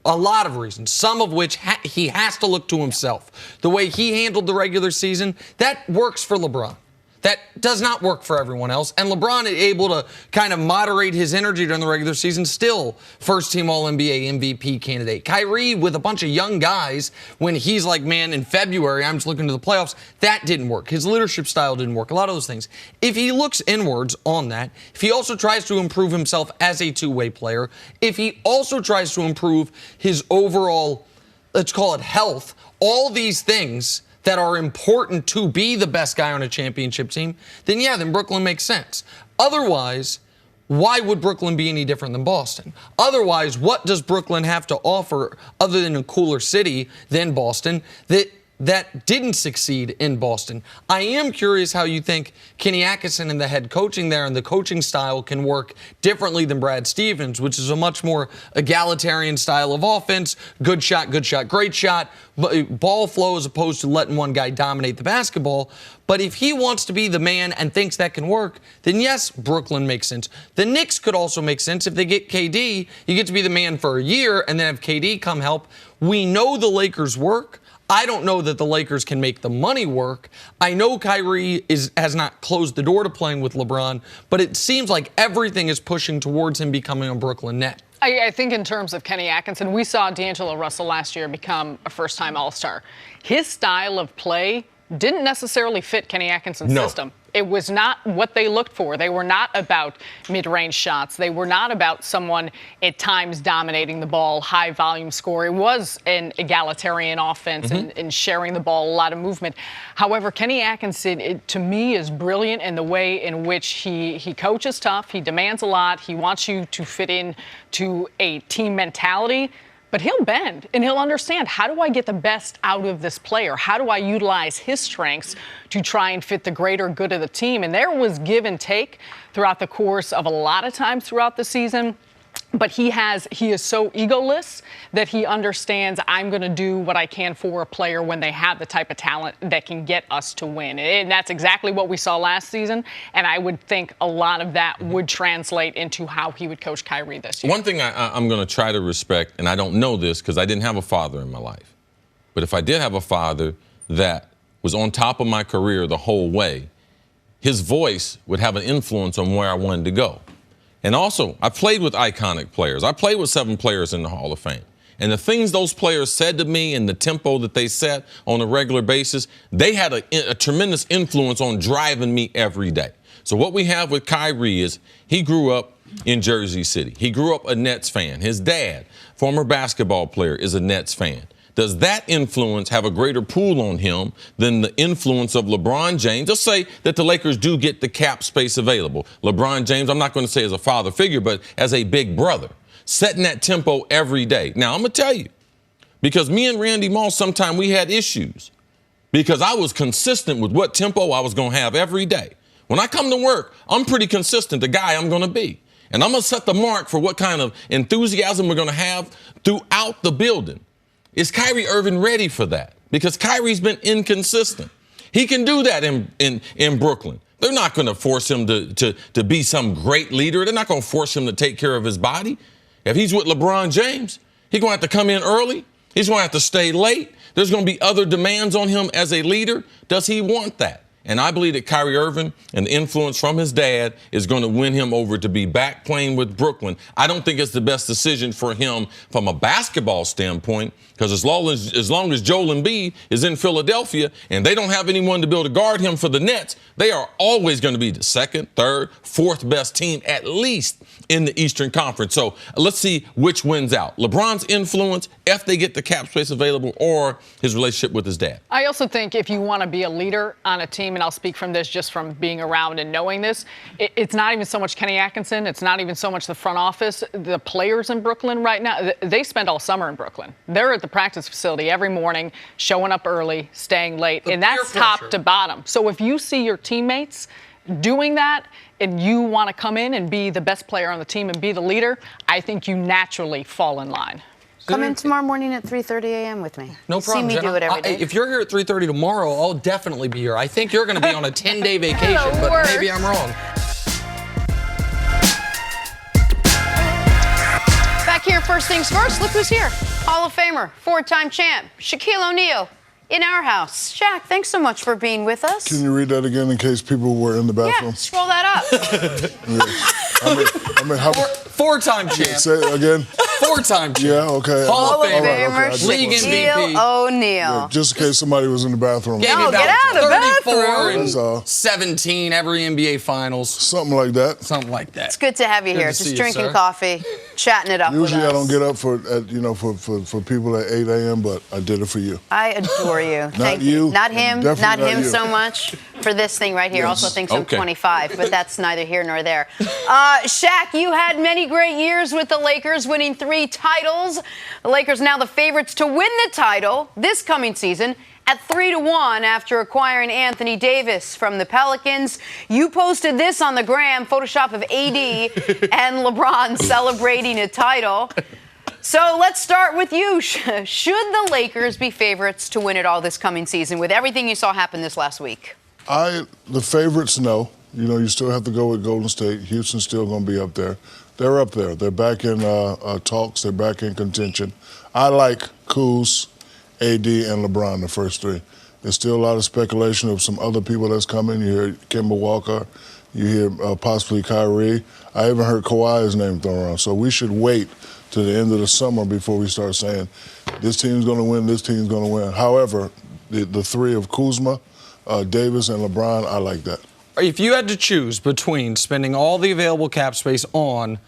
a lot of reasons, some of which he has to look to himself. The way he handled the regular season, that works for LeBron. That does not work for everyone else. And LeBron is able to kind of moderate his energy during the regular season, still first-team All-NBA MVP candidate. Kyrie, with a bunch of young guys, when he's like, man, in February, I'm just looking to the playoffs, that didn't work. His leadership style didn't work, a lot of those things. If he looks inwards on that, if he also tries to improve himself as a two-way player, if he also tries to improve his overall, let's call it health, all these things that are important to be the best guy on a championship team, then Brooklyn makes sense. Otherwise, why would Brooklyn be any different than Boston? Otherwise, what does Brooklyn have to offer other than a cooler city than Boston that didn't succeed in Boston? I am curious how you think Kenny Atkinson and the head coaching there and the coaching style can work differently than Brad Stevens, which is a much more egalitarian style of offense. Good shot, great shot, ball flow as opposed to letting one guy dominate the basketball. But if he wants to be the man and thinks that can work, then yes, Brooklyn makes sense. The Knicks could also make sense if they get KD. You get to be the man for a year and then have KD come help. We know the Lakers work. I don't know that the Lakers can make the money work. I know Kyrie has not closed the door to playing with LeBron, but it seems like everything is pushing towards him becoming a Brooklyn Net. I think in terms of Kenny Atkinson, we saw D'Angelo Russell last year become a first-time All-Star. His style of play didn't necessarily fit Kenny Atkinson's system. It was not what they looked for. They were not about mid-range shots. They were not about someone at times dominating the ball, high-volume score. It was an egalitarian offense and sharing the ball, a lot of movement. However, Kenny Atkinson, to me, is brilliant in the way in which he coaches tough. He demands a lot. He wants you to fit in to a team mentality. But he'll bend, and he'll understand, how do I get the best out of this player? How do I utilize his strengths to try and fit the greater good of the team? And there was give and take throughout the course of a lot of times throughout the season. But he is so egoless that he understands, I'm going to do what I can for a player when they have the type of talent that can get us to win. And that's exactly what we saw last season. And I would think a lot of that would translate into how he would coach Kyrie this year. One thing I'm going to try to respect, and I don't know this because I didn't have a father in my life, but if I did have a father that was on top of my career the whole way, his voice would have an influence on where I wanted to go. And also, I played with iconic players. I played with 7 players in the Hall of Fame. And the things those players said to me and the tempo that they set on a regular basis, they had a tremendous influence on driving me every day. So what we have with Kyrie is he grew up in Jersey City. He grew up a Nets fan. His dad, former basketball player, is a Nets fan. Does that influence have a greater pull on him than the influence of LeBron James? Let's say that the Lakers do get the cap space available. LeBron James, I'm not going to say as a father figure, but as a big brother, setting that tempo every day. Now, I'm going to tell you, because me and Randy Moss, sometimes we had issues because I was consistent with what tempo I was going to have every day. When I come to work, I'm pretty consistent, the guy I'm going to be. And I'm going to set the mark for what kind of enthusiasm we're going to have throughout the building. Is Kyrie Irving ready for that? Because Kyrie's been inconsistent. He can do that in Brooklyn. They're not going to force him to be some great leader. They're not going to force him to take care of his body. If he's with LeBron James, he's going to have to come in early. He's going to have to stay late. There's going to be other demands on him as a leader. Does he want that? And I believe that Kyrie Irving and the influence from his dad is going to win him over to be back playing with Brooklyn. I don't think it's the best decision for him from a basketball standpoint, because as long as Joel Embiid is in Philadelphia and they don't have anyone to be able to guard him for the Nets, they are always going to be the second, third, fourth best team at least in the Eastern Conference. So let's see which wins out. LeBron's influence, if they get the cap space available, or his relationship with his dad. I also think if you want to be a leader on a team, and I'll speak from this just from being around and knowing this, it's not even so much Kenny Atkinson. It's not even so much the front office. The players in Brooklyn right now, they spend all summer in Brooklyn. They're at the practice facility every morning, showing up early, staying late, and that's top to bottom. So if you see your teammates doing that and you want to come in and be the best player on the team and be the leader, I think you naturally fall in line. Come in tomorrow morning at 3:30 a.m. with me. No problem, See me Jenna. do it every day. If you're here at 3:30 tomorrow, I'll definitely be here. I think you're going to be on a 10-day vacation, but maybe I'm wrong. Back here, first things first, look who's here. Hall of Famer, 4-time champ, Shaquille O'Neal, in our house. Shaq, thanks so much for being with us. Can you read that again in case people were in the bathroom? Yeah, scroll that up. Four-time champ. Say it again. 4-time champ. Yeah, okay. Hall of Famer. All right, League MVP. Shaquille O'Neal. Yeah, just in case somebody was in the bathroom. Gave No, you get about out of the 34 bathroom. That's all. and 17 every NBA Finals. Something like that. Something like that. It's good to have you Good here. to see Just you, drinking sir. coffee, chatting it up Usually with us. I don't get up for people at 8 a.m., but I did it for you. I adore you. Thank you. Not him. Definitely Not not him you. so much for this thing right here. Yes. Also thinks I'm Okay. 25, but that's neither here nor there. Shaq, you had many great years with the Lakers, winning 3 titles. The Lakers now the favorites to win the title this coming season at 3-1 after acquiring Anthony Davis from the Pelicans. You posted this on the gram, Photoshop of AD and LeBron celebrating a title. So let's start with you. Should the Lakers be favorites to win it all this coming season with everything you saw happen this last week? The favorites, no. You know, you still have to go with Golden State. Houston's still going to be up there. They're up there. They're back in talks. They're back in contention. I like Kuz, AD, and LeBron, the first 3. There's still a lot of speculation of some other people that's coming. You hear Kemba Walker. You hear possibly Kyrie. I even heard Kawhi's name thrown around. So we should wait to the end of the summer before we start saying this team's going to win, this team's going to win. However, the 3 of Kuzma, Davis, and LeBron, I like that. if you had to choose between spending all the available cap space on,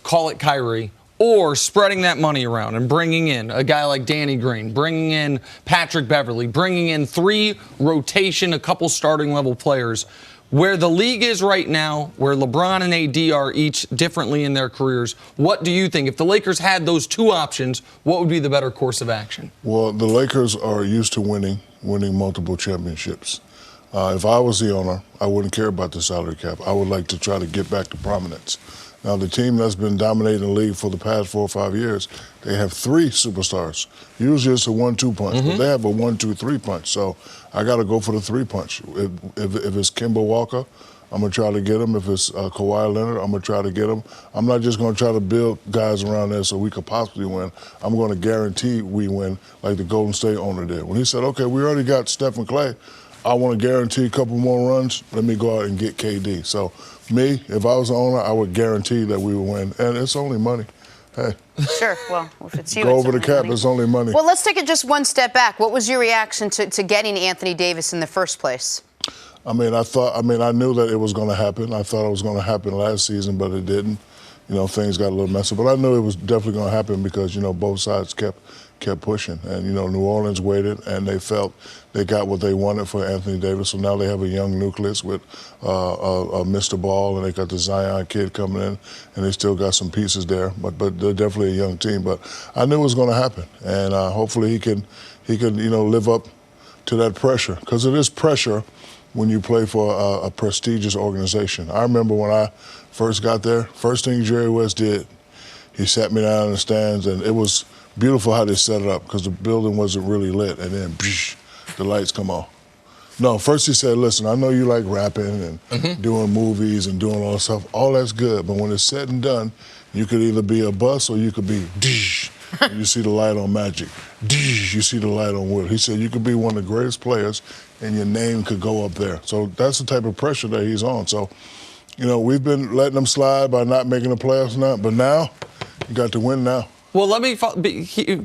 call it Kyrie, or spreading that money around and bringing in a guy like Danny Green, bringing in Patrick Beverley, bringing in 3 rotation, a couple starting level players, where the league is right now, where LeBron and AD are each differently in their careers, what do you think? If the Lakers had those 2 options, what would be the better course of action? Well, the Lakers are used to winning multiple championships. If I was the owner, I wouldn't care about the salary cap. I would like to try to get back to prominence. Now, the team that's been dominating the league for the past 4 or 5 years, they have 3 superstars. Usually it's a 1-2 punch, but they have a 1-2-3 punch. So I got to go for the 3 punch. If it's Kemba Walker, I'm going to try to get him. If it's Kawhi Leonard, I'm going to try to get him. I'm not just going to try to build guys around there so we could possibly win. I'm going to guarantee we win like the Golden State owner did. When he said, okay, we already got Steph and Clay, I want to guarantee a couple more runs, let me go out and get KD. So me, if I was the owner, I would guarantee that we would win. And it's only money. Hey. Sure. Well, if it's you, go it's over the cap, money. it's only money. Well, let's take it just one step back. What was your reaction to getting Anthony Davis in the first place? I knew that it was going to happen. I thought it was going to happen last season, but it didn't. Things got a little messy. But I knew it was definitely going to happen because, both sides kept pushing. And, New Orleans waited, and they felt they got what they wanted for Anthony Davis. So now they have a young nucleus with Mr. Ball, and they got the Zion kid coming in, and they still got some pieces there. But they're definitely a young team. But I knew it was going to happen, and hopefully he can live up to that pressure, because it is pressure when you play for a prestigious organization. I remember when I first got there, first thing Jerry West did, he sat me down in the stands, and it was beautiful how they set it up because the building wasn't really lit, and then the lights come on. No, first he said, listen, I know you like rapping and doing movies and doing all that stuff. All that's good, but when it's said and done, you could either be a bus or you could be you see the light on Magic. You see the light on Will. He said you could be one of the greatest players and your name could go up there. So that's the type of pressure that he's on. So, we've been letting him slide by not making the playoffs now, but now you got to win now. Well,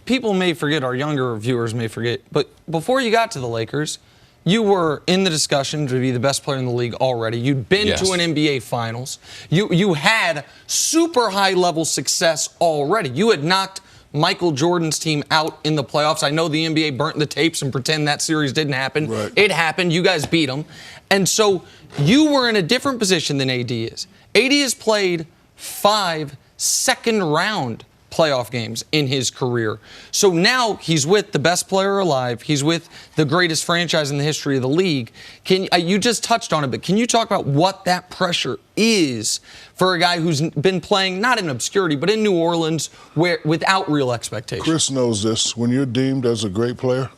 people may forget, our younger viewers may forget, but before you got to the Lakers, you were in the discussion to be the best player in the league already. You'd been to an NBA Finals. You had super high-level success already. You had knocked Michael Jordan's team out in the playoffs. I know the NBA burnt the tapes and pretend that series didn't happen. Right. It happened. You guys beat them. And so you were in a different position than AD is. AD has played 5 second-round playoff games in his career. So now he's with the best player alive. He's with the greatest franchise in the history of the league. You just touched on it, but can you talk about what that pressure is for a guy who's been playing, not in obscurity, but in New Orleans without real expectations? Chris knows this. When you're deemed as a great player,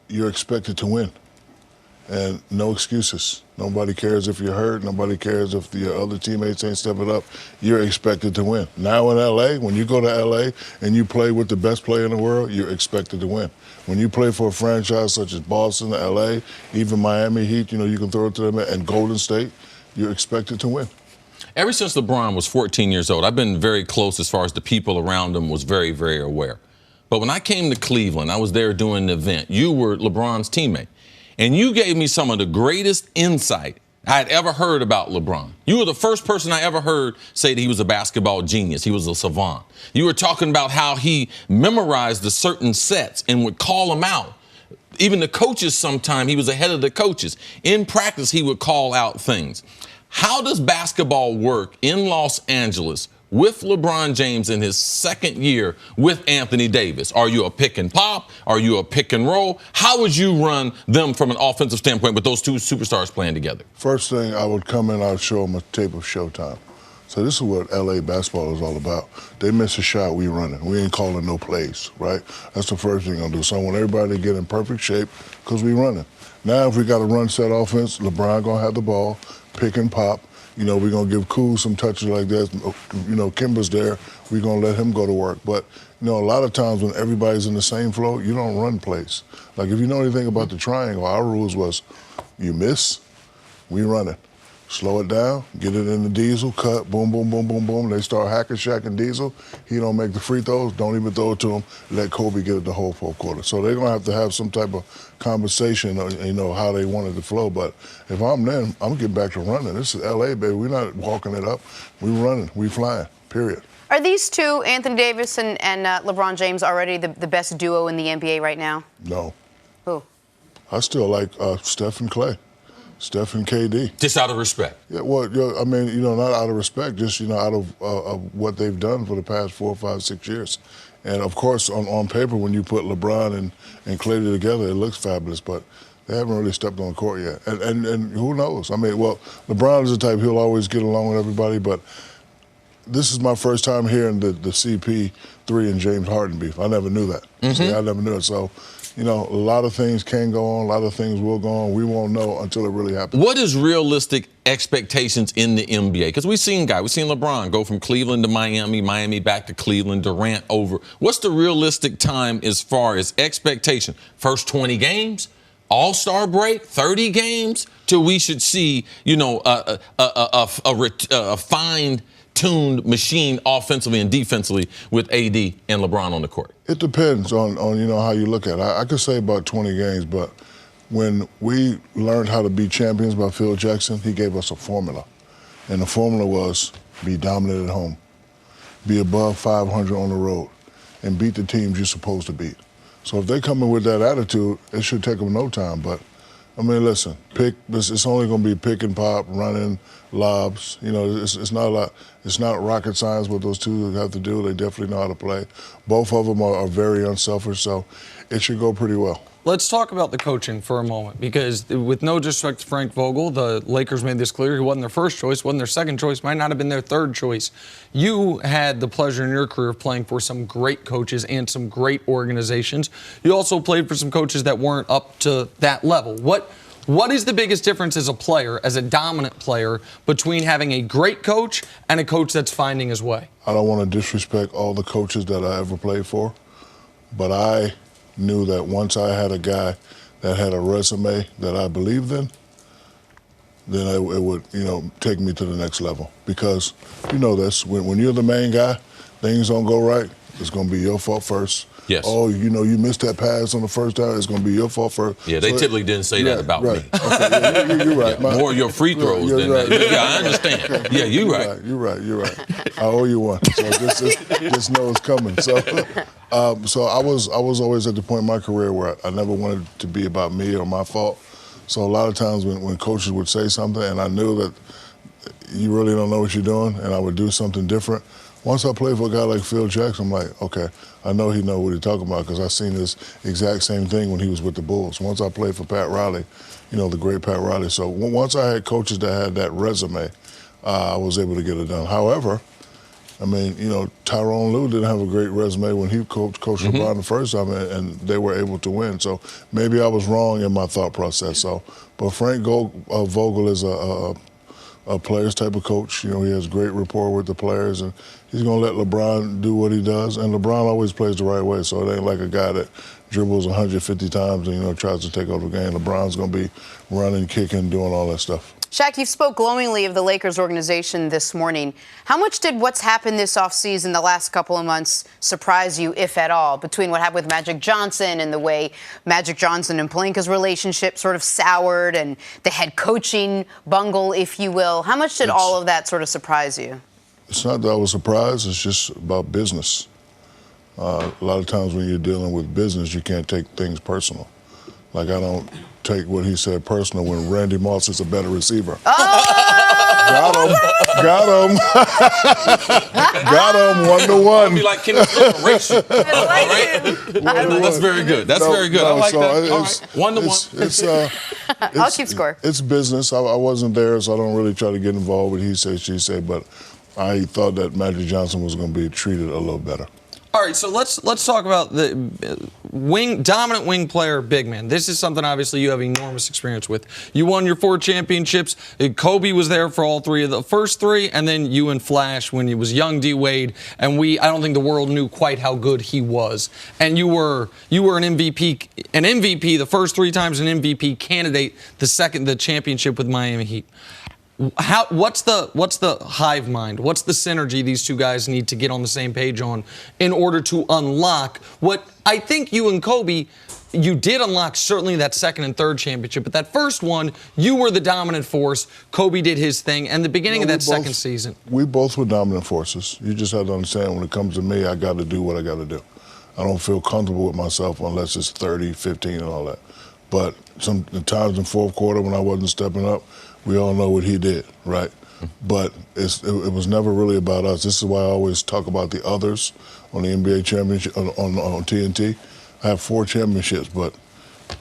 you're expected to win. And no excuses. Nobody cares if you're hurt. Nobody cares if your other teammates ain't stepping up. You're expected to win. Now in L.A., when you go to L.A. and you play with the best player in the world, you're expected to win. When you play for a franchise such as Boston, L.A., even Miami Heat, you can throw it to them, and Golden State, you're expected to win. Ever since LeBron was 14 years old, I've been very close as far as the people around him was very, very aware. But when I came to Cleveland, I was there doing an event. You were LeBron's teammate. And you gave me some of the greatest insight I had ever heard about LeBron. You were the first person I ever heard say that he was a basketball genius. He was a savant. You were talking about how he memorized the certain sets and would call them out. Even the coaches sometime, he was ahead of the coaches. In practice, he would call out things. How does basketball work in Los Angeles with LeBron James in his second year with Anthony Davis? Are you a pick and pop? Are you a pick and roll? How would you run them from an offensive standpoint with those 2 superstars playing together? First thing, I would come in, I'd show them a tape of Showtime. So this is what L.A. basketball is all about. They miss a shot, we running. We ain't calling no plays, right? That's the first thing I'll do. So I want everybody to get in perfect shape because we running. Now if we got a run set offense, LeBron going to have the ball, pick and pop. We're going to give Kuz some touches like that. Kimba's there. We're going to let him go to work. But, a lot of times when everybody's in the same flow, you don't run plays. Like, if you know anything about the triangle, our rules was you miss, we run it. slow it down, get it in the diesel, cut, boom, boom, boom, boom, boom. They start hacking Shaq and Diesel. He don't make the free throws, don't even throw it to him. Let Kobe get it the whole fourth quarter. So they're going to have some type of conversation, how they want it to flow. But if I'm them, I'm getting back to running. This is L.A., baby. We're not walking it up. We running. We flying, period. Are these two, Anthony Davis and LeBron James, already the best duo in the NBA right now? No. Who? I still like Steph and Clay. Steph and KD. Just out of respect. Yeah, well, I mean, not out of respect, just, out of what they've done for the past 4, 5, 6 years. And, of course, on paper, when you put LeBron and Clay together, it looks fabulous, but they haven't really stepped on the court yet. And who knows? I mean, well, LeBron is the type, he'll always get along with everybody, but this is my first time hearing the CP3 and James Harden beef. I never knew that. See, I never knew it. So, a lot of things can go on, a lot of things will go on. We won't know until it really happens. What is realistic expectations in the NBA? Because we've seen LeBron go from Cleveland to Miami, Miami back to Cleveland, Durant over. What's the realistic time as far as expectation? First 20 games? All-Star break? 30 games? Till we should see, a fine-tuned machine offensively and defensively with AD and LeBron on the court? It depends on how you look at it. I could say about 20 games, but when we learned how to be champions by Phil Jackson, he gave us a formula. And the formula was be dominant at home, be above 500 on the road, and beat the teams you're supposed to beat. So if they come in with that attitude, it should take them no time. But, I mean, listen, it's only going to be pick and pop, running, lobs. It's not a lot. It's not rocket science what those two have to do. They definitely know how to play. Both of them are very unselfish, so it should go pretty well. Let's talk about the coaching for a moment, because with no disrespect to Frank Vogel, the Lakers made this clear. He wasn't their first choice, wasn't their second choice, might not have been their third choice. You had the pleasure in your career of playing for some great coaches and some great organizations. You also played for some coaches that weren't up to that level. What is the biggest difference as a player, as a dominant player, between having a great coach and a coach that's finding his way? I don't want to disrespect all the coaches that I ever played for, but I knew that once I had a guy that had a resume that I believed in, then it would, take me to the next level. Because this, when you're the main guy, things don't go right, it's going to be your fault first. Yes. Oh, you missed that pass on the first down, it's going to be your fault first. Yeah, they typically didn't say that about me. Okay, yeah, you're right. More your free throws than right. that. Yeah, I understand. Yeah, you're right. You're right. I owe you one. So just know it's coming. So I was always at the point in my career where I never wanted it to be about me or my fault. So a lot of times when coaches would say something and I knew that you really don't know what you're doing and I would do something different, once I played for a guy like Phil Jackson, I'm like, okay, I know he knows what he's talking about because I seen this exact same thing when he was with the Bulls. Once I played for Pat Riley, the great Pat Riley. So once I had coaches that had that resume, I was able to get it done. However, I mean, Tyronn Lue didn't have a great resume when he coached LeBron the first time, and they were able to win. So maybe I was wrong in my thought process. But Frank Vogel is a players type of coach. He has great rapport with the players, and he's going to let LeBron do what he does. And LeBron always plays the right way, so it ain't like a guy that dribbles 150 times and, tries to take over the game. LeBron's going to be running, kicking, doing all that stuff. Shaq, you spoke glowingly of the Lakers organization this morning. How much did what's happened this offseason, the last couple of months, surprise you, if at all, between what happened with Magic Johnson and the way Magic Johnson and Pelinka's relationship sort of soured and the head coaching bungle, if you will? How much did all of that sort of surprise you? It's not that I was surprised. It's just about business. A lot of times when you're dealing with business, you can't take things personal. Like, I don't take what he said personal when Randy Moss is a better receiver. Oh! Got him. Got him 1-to-1. Be like Kenny Smith, race you. I like it. That's very good. That's very good. I like that. All right. 1-to-1. I'll keep score. It's business. I wasn't there, so I don't really try to get involved with he said, she said, but I thought that Magic Johnson was going to be treated a little better. All right, so let's talk about the dominant wing player, big man. This is something obviously you have enormous experience with. You won your 4 championships. Kobe was there for all 3 of the first 3, and then you and Flash when he was young D Wade. And I don't think the world knew quite how good he was. And you were an MVP the first 3 times, an MVP candidate, the championship with Miami Heat. What's the hive mind? What's the synergy these two guys need to get on the same page on in order to unlock what I think you and Kobe, you did unlock certainly that second and third championship, but that first one, you were the dominant force. Kobe did his thing, and the beginning of that second season. We both were dominant forces. You just have to understand when it comes to me, I got to do what I got to do. I don't feel comfortable with myself unless it's 30, 15, and all that. But sometimes in fourth quarter when I wasn't stepping up, we all know what he did, right? But it was never really about us. This is why I always talk about the others on the NBA championship, on TNT. I have 4 championships, but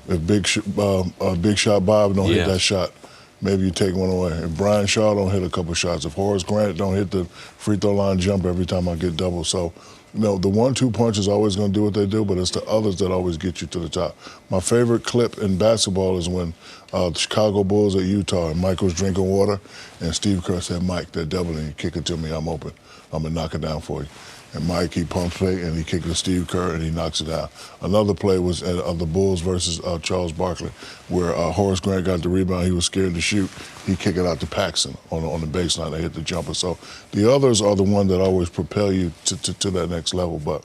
if Big Shot Bob don't hit that shot, maybe you take one away. If Brian Shaw don't hit a couple shots, if Horace Grant don't hit the free throw line jump every time I get double. So, the 1-2 punch is always going to do what they do, but it's the others that always get you to the top. My favorite clip in basketball is when the Chicago Bulls at Utah and Mike was drinking water, and Steve Kerr said, "Mike, they're doubling. You kick it to me, I'm open. I'm going to knock it down for you." And Mike, he pumps fake, and he kicked it to Steve Kerr, and he knocks it down. Another play was the Bulls versus Charles Barkley, where Horace Grant got the rebound. He was scared to shoot. He kicked it out to Paxson on the baseline. They hit the jumper. So the others are the ones that always propel you to that next level. But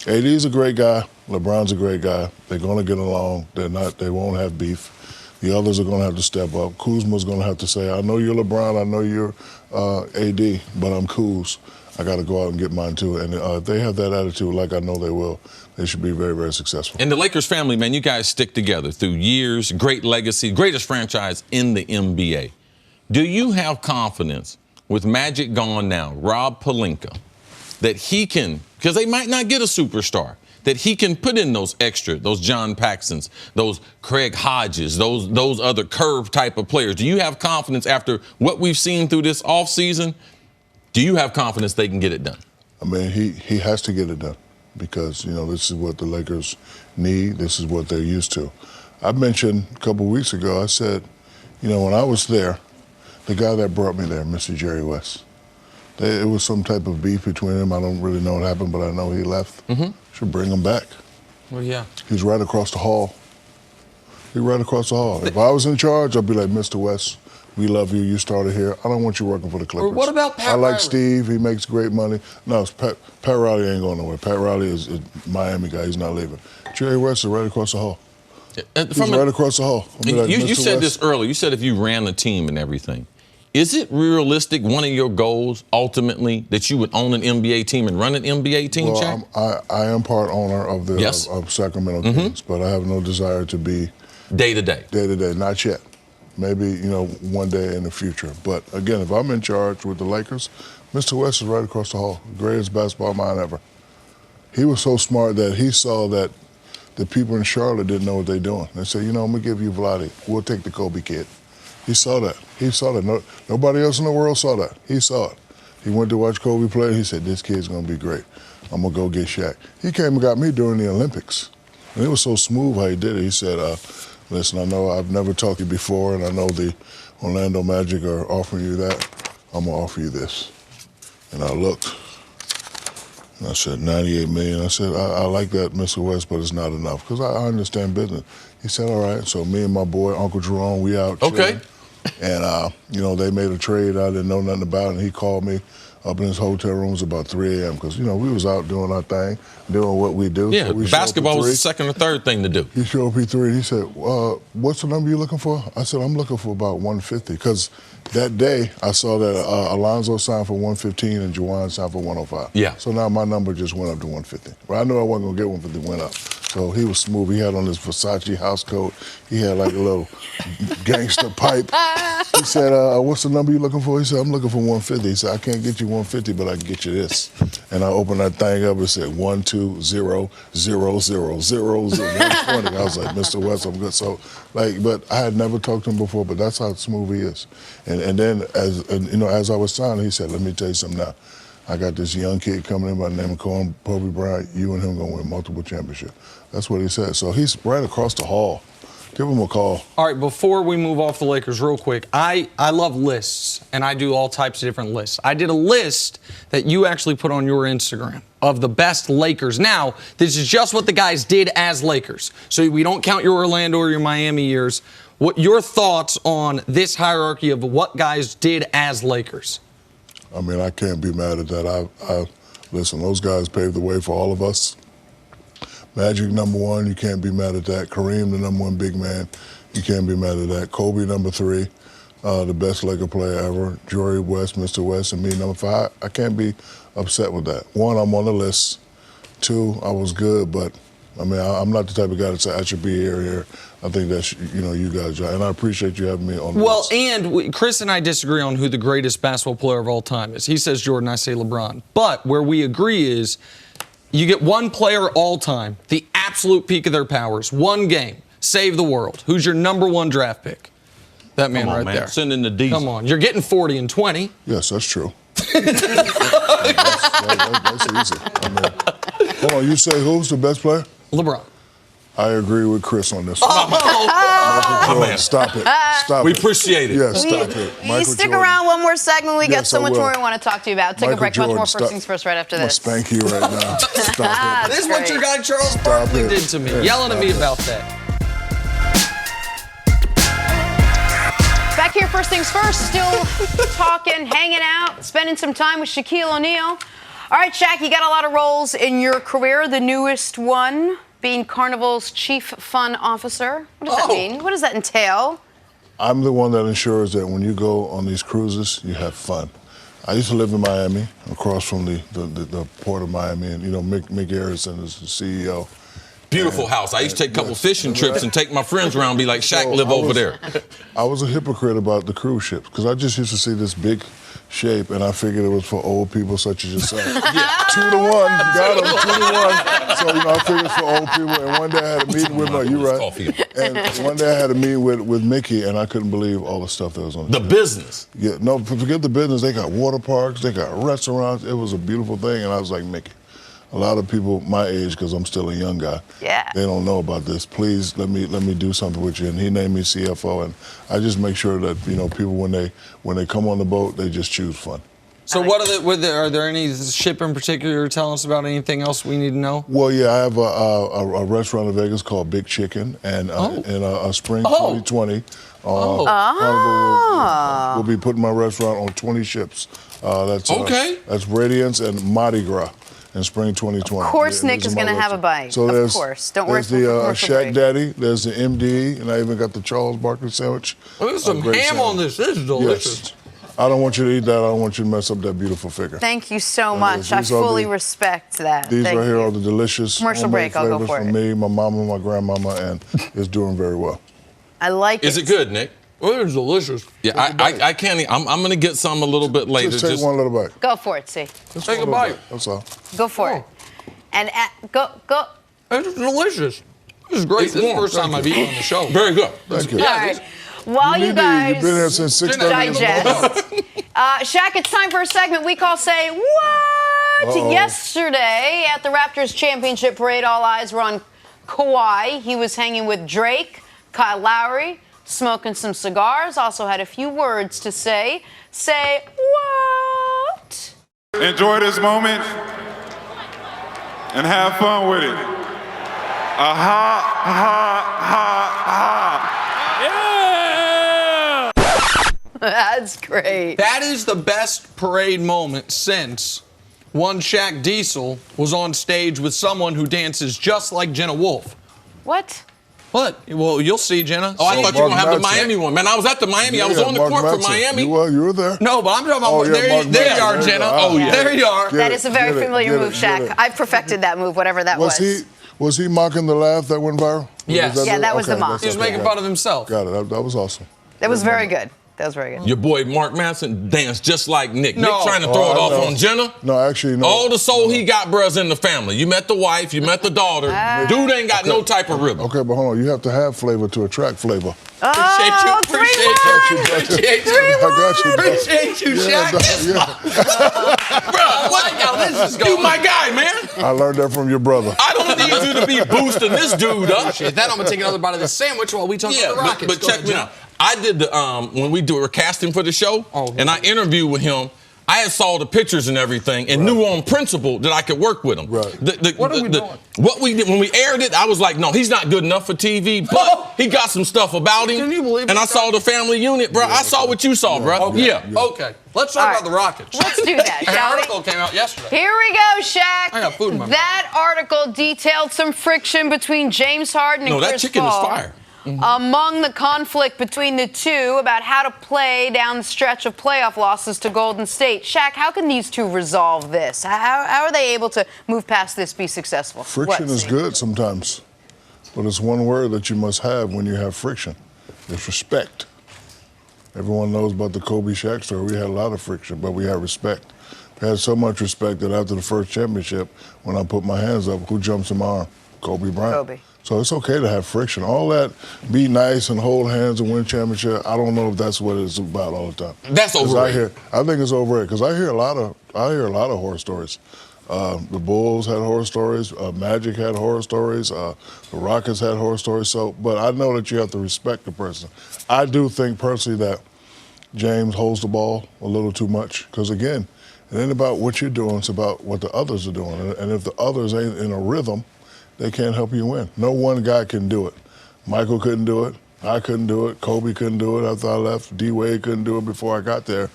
AD's a great guy. LeBron's a great guy. They're going to get along. They won't have beef. The others are going to have to step up. Kuzma's going to have to say, "I know you're LeBron. I know you're AD, but I'm Kuz. I got to go out and get mine too." And if they have that attitude, like I know they will, they should be very, very successful. And the Lakers family, man, you guys stick together through years, great legacy, greatest franchise in the NBA. Do you have confidence with Magic gone now, Rob Pelinka, that he can, because they might not get a superstar, that he can put in those John Paxsons, those Craig Hodges, those other curve type of players? Do you have confidence after what we've seen through this offseason? Do you have confidence they can get it done? I mean, he has to get it done because, this is what the Lakers need. This is what they're used to. I mentioned a couple weeks ago, I said, when I was there, the guy that brought me there, Mr. Jerry West, it was some type of beef between them. I don't really know what happened, but I know he left. Mm-hmm. Should bring him back. Well, yeah. He's right across the hall. He's right across the hall. If I was in charge, I'd be like, "Mr. West, we love you. You started here. I don't want you working for the Clippers." Or what about Pat I like Riley? Steve. He makes great money. No, Pat Riley ain't going nowhere. Pat Riley is a Miami guy. He's not leaving. Jerry West is right across the hall. He's right across the hall. Like, you said West, this earlier. You said if you ran the team and everything. Is it realistic, one of your goals, ultimately, that you would own an NBA team and run an NBA team, Shaq? I am part owner of the of Sacramento Kings, but I have no desire to be day-to-day. Day-to-day, not yet. Maybe, one day in the future. But again, if I'm in charge with the Lakers, Mr. West is right across the hall. Greatest basketball mind ever. He was so smart that he saw that the people in Charlotte didn't know what they're doing. They said, I'm going to give you Vlade. We'll take the Kobe kid. He saw that. Nobody else in the world saw that. He saw it. He went to watch Kobe play. He said, "This kid's going to be great. I'm going to go get Shaq." He came and got me during the Olympics. And it was so smooth how he did it. He said, "Listen, I know I've never talked to you before, and I know the Orlando Magic are offering you that. I'm going to offer you this." And I looked, and I said, $98 million. I said, I like that, Mr. West, but it's not enough, because I understand business. He said, "All right." So me and my boy, Uncle Jerome, we out chilling. And, they made a trade I didn't know nothing about, and he called me up in his hotel rooms about 3 a.m. because, we was out doing our thing, doing what we do. Yeah, so basketball was the second or third thing to do. He showed up at 3, and he said, "What's the number you looking for?" I said, "I'm looking for about 150, because that day I saw that Alonzo signed for 115 and Juwan signed for 105. Yeah. So now my number just went up to 150. Well, I knew I wasn't going to get 150, went up. So he was smooth. He had on his Versace house coat. He had like a little gangster pipe. He said, "What's the number you looking for?" He said, "I'm looking for 150. He said, "I can't get you 150, but I can get you this." And I opened that thing up and said, 1200000. I was like, "Mr. West, I'm good." So, but I had never talked to him before, but that's how smooth he is. And then as I was signing, he said, "Let me tell you something now. I got this young kid coming in by the name of Kobe Bryant. You and him gonna win multiple championships." That's what he said. So he's right across the hall. Give him a call. All right, before we move off the Lakers real quick, I love lists, and I do all types of different lists. I did a list that you actually put on your Instagram of the best Lakers. Now, this is just what the guys did as Lakers. So we don't count your Orlando or your Miami years. What your thoughts on this hierarchy of what guys did as Lakers? I mean, I can't be mad at that. Listen, those guys paved the way for all of us. Magic, number one, you can't be mad at that. Kareem, the number one big man, you can't be mad at that. Kobe, number three, the best Laker player ever. Jory West, Mr. West, and me, number five. I can't be upset with that. One, I'm on the list. Two, I was good, but I mean, I'm not the type of guy that say I should be here. I think that's, you guys are. And I appreciate you having me on the list. And Chris and I disagree on who the greatest basketball player of all time is. He says Jordan, I say LeBron. But where we agree is you get one player all time, the absolute peak of their powers, one game, save the world. Who's your number one draft pick? That man right there. Send in the D. Come on. You're getting 40 and 20. Yes, that's true. that's easy. I mean, hold on, you say who's the best player? LeBron. I agree with Chris on this one. Man. Stop it. Stop We it. appreciate it. Yeah, stop it. You Michael stick Jordan. around one more segment. We got Yes, so I much will. more we want to talk to you about. Take a Michael break. Much Jordan, more stop. First Things First right after I'm gonna this. spank you right now. Stop it. This is what great. your guy Charles Barkley it. did to me, Yeah, yelling at stop me it. about that. Back here, First Things First, still talking, hanging out, spending some time with Shaquille O'Neal. All right, Shaq, you got a lot of roles in your career. The newest one being Carnival's Chief Fun Officer. What does that mean? What does that entail? I'm the one that ensures that when you go on these cruises, you have fun. I used to live in Miami, across from the port of Miami, and Mick Harrison is the CEO. Beautiful house. I used to take a couple fishing trips and take my friends around and be like, Shaq, live over there. I was a hypocrite about the cruise ships because I just used to see this big shape, and I figured it was for old people such as yourself. 2 to 1, got them, 2 to 1. So I figured it's for old people. And one day I had a meeting with And one day I had a meeting with Mickey, and I couldn't believe all the stuff that was on The business. Yeah, no, forget the business. They got water parks, they got restaurants. It was a beautiful thing, and I was like, Mickey, a lot of people my age, because I'm still a young guy, they don't know about this. Please let me do something with you. And he named me CFO, and I just make sure that people when they come on the boat, they just choose fun. So are there any ship in particular you're telling us about? Anything else we need to know? Well, yeah, I have a restaurant in Vegas called Big Chicken, and in spring 2020, Carnival will be putting my restaurant on 20 ships. That's Radiance and Mardi Gras in spring 2020. Of course, Nick is going to have a bite. So of course. Don't worry. There's the Shack Daddy, there's the MD, and I even got the Charles Barkley sandwich. There's some ham on this. This is delicious. Yes. I don't want you to eat that. I don't want you to mess up that beautiful figure. Thank you so much. I fully respect that. These Thank right here you. are the delicious Commercial break, I'll go for from it. me, my mama, my grandmama, and it's doing very well. I like it. Is it good, Nick? Well, it's delicious. Yeah, I can't eat. I'm going to get some a little bit later. Just take one little bite. Go for it, see. Just take one a little bite. That's all. Go for it. And go. It's delicious. This is great. This is the first time I've eaten on the show. Very good. Thank you. All right. While you guys You've been here since 6:30 in the morning. digest. Shaq, it's time for a segment we call Say What? Yesterday at the Raptors championship parade, all eyes were on Kawhi. He was hanging with Drake, Kyle Lowry, smoking some cigars, also had a few words to say. Say what? Enjoy this moment and have fun with it. That's great. That is the best parade moment since one Shaq Diesel was on stage with someone who dances just like Jenna Wolfe. What? What? Well, you'll see, Jenna. Oh, I thought you were going to have the Mark Miami one. Man, I was at the Miami. I was on the Mark court for Madsen. Miami. You were there? No, but I'm talking about Oh, yeah, Mark there you Madsen. are, There you Jenna. go. Oh, yeah. There you are. That is a very familiar move, get Shaq. it. I've perfected that move, whatever that was. Was he mocking the laugh that went viral? Yes. Yeah, that was the mock. He was making fun of himself. Got it. That was awesome. That was very good. That was very good. Your boy Mark Madsen danced just like Nick. No. Nick trying to throw it I off know. on Jenna. No, actually, no. All the soul he got, bruh's in the family. You met the wife, you met the daughter. Dude ain't got no type of rhythm. Okay, but hold on. You have to have flavor to attract flavor. Appreciate you. Oh, Appreciate 3-1. you. Appreciate you. I got you. Appreciate you, Shaq. Yeah. Bruh, what? How this is going. You my guy, man. I learned that from your brother. I don't need you to be boosting this dude up. Then I'm gonna take another bite of the sandwich while we talk about the Rockets. But check me out. I did the when we were casting for the show, and I interviewed with him. I had saw the pictures and everything, and knew on principle that I could work with him. Right. What are we doing? What we did when we aired it, I was like, no, he's not good enough for TV, but he got some stuff about him. Can you believe it? And I saw the family unit, bro. I saw what you saw, bro. Okay. Yeah. Okay. Let's talk about the Rockets. Let's do that, An shall we? article came out yesterday. Here we go, Shaq. I got food in my mouth. That article detailed some friction between James Harden and No, Chris that chicken Paul. is fire. Among the conflict between the two about how to play down the stretch of playoff losses to Golden State. Shaq, how can these two resolve this? How are they able to move past this, be successful? Friction is good sometimes, but it's one word that you must have when you have friction. It's respect. Everyone knows about the Kobe Shaq story. We had a lot of friction, but we had respect. We had so much respect that after the first championship, when I put my hands up, who jumps in my arm? Kobe Bryant. Kobe. So it's okay to have friction. All that be nice and hold hands and win championship, I don't know if that's what it's about all the time. That's overrated. I think it's overrated because I hear a lot of horror stories. The Bulls had horror stories. Magic had horror stories. The Rockets had horror stories. But I know that you have to respect the person. I do think personally that James holds the ball a little too much because again, it ain't about what you're doing. It's about what the others are doing. And if the others ain't in a rhythm, they can't help you win. No one guy can do it. Michael couldn't do it. I couldn't do it. Kobe couldn't do it after I left. D-Wade couldn't do it before I got there.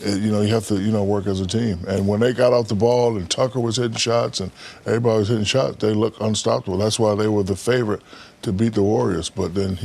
You have to, work as a team. And when they got off the ball and Tucker was hitting shots and everybody was hitting shots, they looked unstoppable. That's why they were the favorite to beat the Warriors. But then,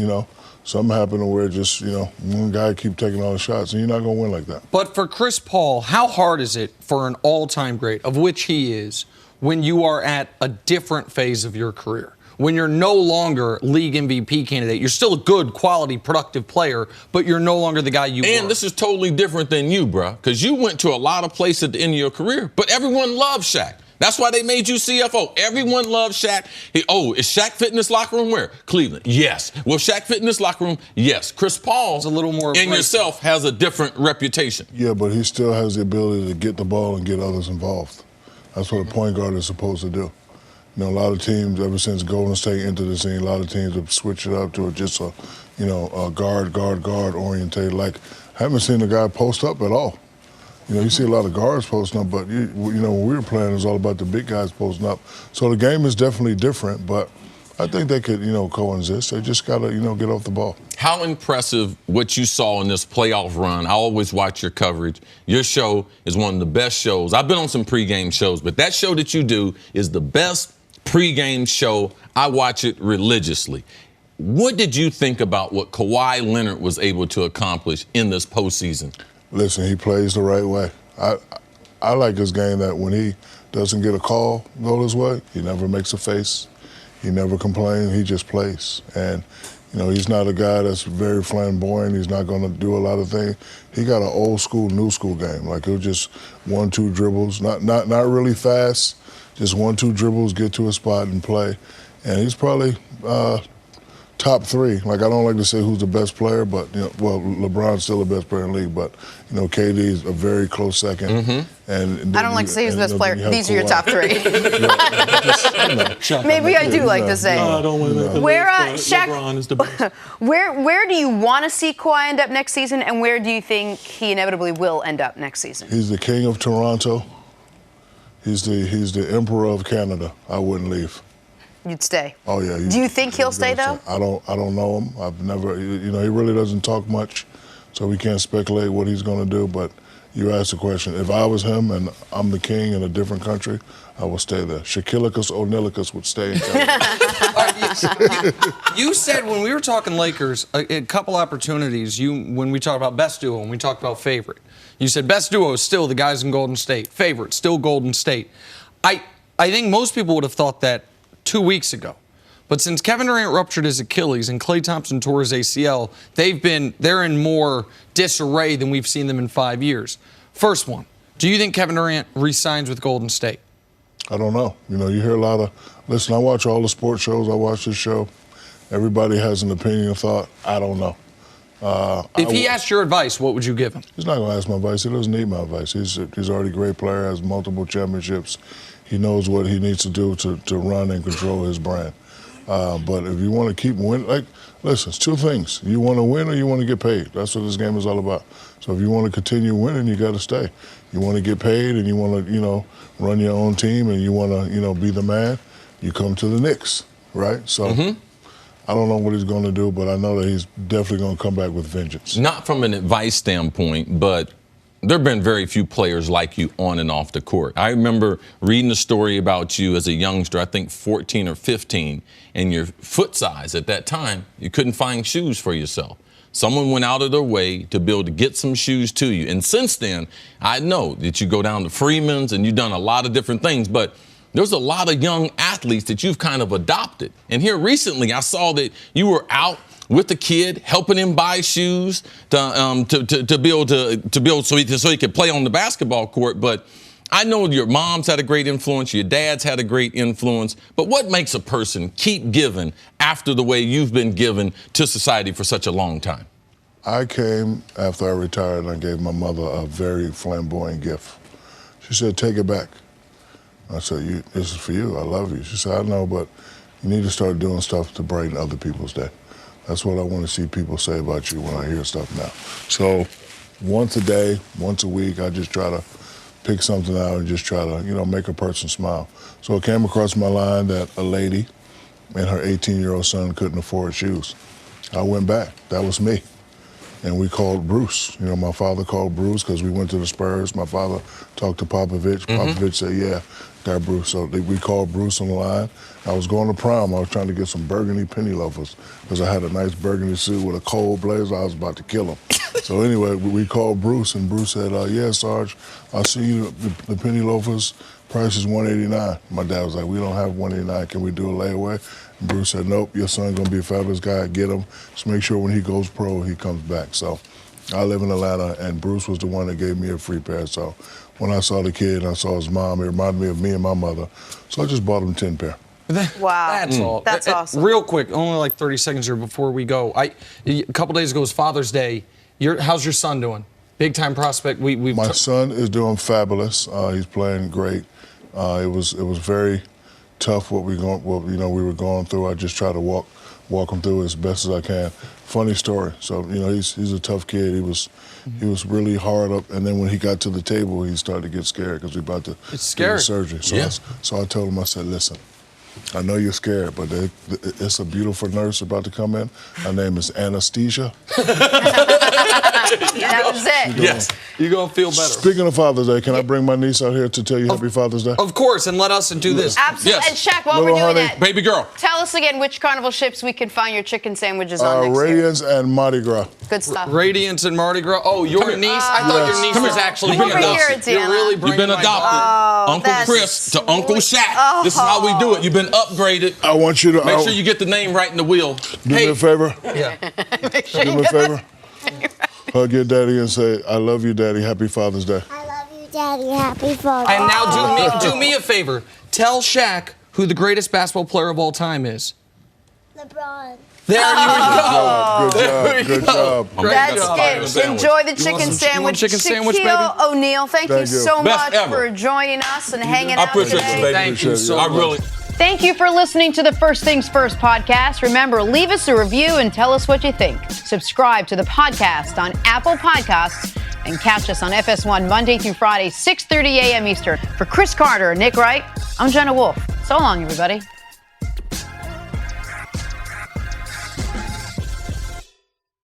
something happened where just, one guy keep taking all the shots, and you're not going to win like that. But for Chris Paul, how hard is it for an all-time great, of which he is, when you are at a different phase of your career? When you're no longer league MVP candidate, you're still a good, quality, productive player, but you're no longer the guy you were. And this is totally different than you, bro, because you went to a lot of places at the end of your career, but everyone loved Shaq. That's why they made you CFO. Everyone loves Shaq. Is Shaq fit in this locker room? Where? Cleveland. Yes. Will Shaq fit in this locker room? Yes. Chris Paul's a little more and yourself has a different reputation. Yeah, but he still has the ability to get the ball and get others involved. That's what a point guard is supposed to do. A lot of teams, ever since Golden State entered the scene, a lot of teams have switched it up to just a guard orientated. Like, I haven't seen the guy post up at all. You see a lot of guards posting up, but when we were playing, it was all about the big guys posting up. So the game is definitely different, but I think they could, coexist. They just got to, get off the ball. How impressive what you saw in this playoff run. I always watch your coverage. Your show is one of the best shows. I've been on some pregame shows, but that show that you do is the best pregame show. I watch it religiously. What did you think about what Kawhi Leonard was able to accomplish in this postseason? Listen, he plays the right way. I like his game that when he doesn't get a call go his way, he never makes a face. He never complains. He just plays. And, he's not a guy that's very flamboyant. He's not going to do a lot of things. He got an old school, new school game. Like, it was just 1-2 dribbles, not really fast, just 1-2 dribbles, get to a spot and play. And he's probably top three. Like, I don't like to say who's the best player, but, LeBron's still the best player in the league. But, KD is a very close second. Mm-hmm. And I don't like to say who's the best player. These are your Kawhi. top three. Maybe I do like to say. I don't want to Where, Shaq, LeBron is the best. Where do you want to see Kawhi end up next season, and where do you think he inevitably will end up next season? He's the king of Toronto. He's the emperor of Canada. I wouldn't leave. You'd stay. Oh yeah. Do you think he'll stay though? I don't know him. I've never. He really doesn't talk much, so we can't speculate what he's going to do. But you asked the question. If I was him and I'm the king in a different country, I would stay there. Shaquilicus O'Neillicus would stay in Canada. You said when we were talking Lakers, a couple opportunities, when we talked about best duo and we talked about favorite, you said best duo is still the guys in Golden State. Favorite, still Golden State. I think most people would have thought that 2 weeks ago. But since Kevin Durant ruptured his Achilles and Klay Thompson tore his ACL, they're in more disarray than we've seen them in 5 years. First one, do you think Kevin Durant re-signs with Golden State? I don't know. You hear a lot of, listen, I watch all the sports shows. I watch this show. Everybody has an opinion or thought. I don't know. If he asked your advice, what would you give him? He's not going to ask my advice. He doesn't need my advice. He's already a great player, has multiple championships. He knows what he needs to do to run and control his brand. But if you want to keep winning, listen, it's two things. You want to win or you want to get paid. That's what this game is all about. So if you want to continue winning, you got to stay. You want to get paid and you want to, run your own team and you want to, be the man, you come to the Knicks, right? So I don't know what he's going to do, but I know that he's definitely going to come back with vengeance. Not from an advice standpoint, but there have been very few players like you on and off the court. I remember reading a story about you as a youngster, I think 14 or 15, and your foot size at that time, you couldn't find shoes for yourself. Someone went out of their way to be able to get some shoes to you. And since then, I know that you go down to Freeman's and you've done a lot of different things, but there's a lot of young athletes that you've kind of adopted. And here recently, I saw that you were out with the kid, helping him buy shoes to be able so he could play on the basketball court. But I know your mom's had a great influence, your dad's had a great influence. But what makes a person keep giving after the way you've been given to society for such a long time? I came after I retired and I gave my mother a very flamboyant gift. She said, "Take it back." I said, "This is for you. I love you." She said, "I know, but you need to start doing stuff to brighten other people's day." That's what I want to see people say about you when I hear stuff now. So once a day, once a week, I just try to pick something out and just try to, make a person smile. So it came across my line that a lady and her 18-year-old son couldn't afford shoes. I went back. That was me. And we called Bruce. My father called Bruce because we went to the Spurs. My father talked to Popovich. Popovich said, "Yeah, got Bruce." So we called Bruce on the line. I was going to prom. I was trying to get some burgundy penny loafers because I had a nice burgundy suit with a cold blazer. I was about to kill him. So anyway, we called Bruce, and Bruce said, "Yeah, Sarge, I'll see you the penny loafers. Price is $189. My dad was like, "We don't have $189. Can we do a layaway?" And Bruce said, "Nope, your son's going to be a fabulous guy. Get him. Just make sure when he goes pro, he comes back." So I live in Atlanta, and Bruce was the one that gave me a free pair. So when I saw the kid and I saw his mom, it reminded me of me and my mother. So I just bought him 10 pair. Wow. That's all. That's awesome. Real quick, only like 30 seconds here before we go. A couple days ago was Father's Day. How's your son doing? Big time prospect. My son is doing fabulous. He's playing great. It was very tough what we were going through. I just try to walk him through as best as I can. Funny story. So he's a tough kid. He was really hard up, and then when he got to the table, he started to get scared because we about to do surgery. So I told him, I said, "Listen, I know you're scared, but it's a beautiful nurse about to come in. Her name is Anesthesia." That was it. Yes. You're going to feel better. Speaking of Father's Day, can I bring my niece out here to tell you Happy Father's Day? Of course, and let us do this. Absolutely. Yes. And Shaq, while we're doing that, Baby girl. tell us again which Carnival ships we can find your chicken sandwiches on next year. Radiance and Mardi Gras. Good stuff. Radiance and Mardi Gras. Oh, your niece? I thought your niece was actually Come over here. here, Deanna. You're really You've bringing been my adopted. Uncle that's Chris to Uncle Shaq. This is how we do it. You've been upgraded. I want you to Make sure you get the name right in the wheel. do me a favor. Yeah. Do me a favor. Hug your daddy and say, "I love you, Daddy. Happy Father's Day." I love you, Daddy. Happy Father's Day. And now do me a favor. Tell Shaq who the greatest basketball player of all time is. LeBron. There you go. Good job. That's it. Enjoy the chicken sandwich. chicken sandwich, baby? Shaquille O'Neal, thank you so Best much ever. for joining us and hanging I out appreciate today. you, baby. Thank you so I much. really. Thank you for listening to the First Things First podcast. Remember, leave us a review and tell us what you think. Subscribe to the podcast on Apple Podcasts and catch us on FS1 Monday through Friday, 6:30 a.m. Eastern. For Cris Carter and Nick Wright, I'm Jenna Wolfe. So long, everybody.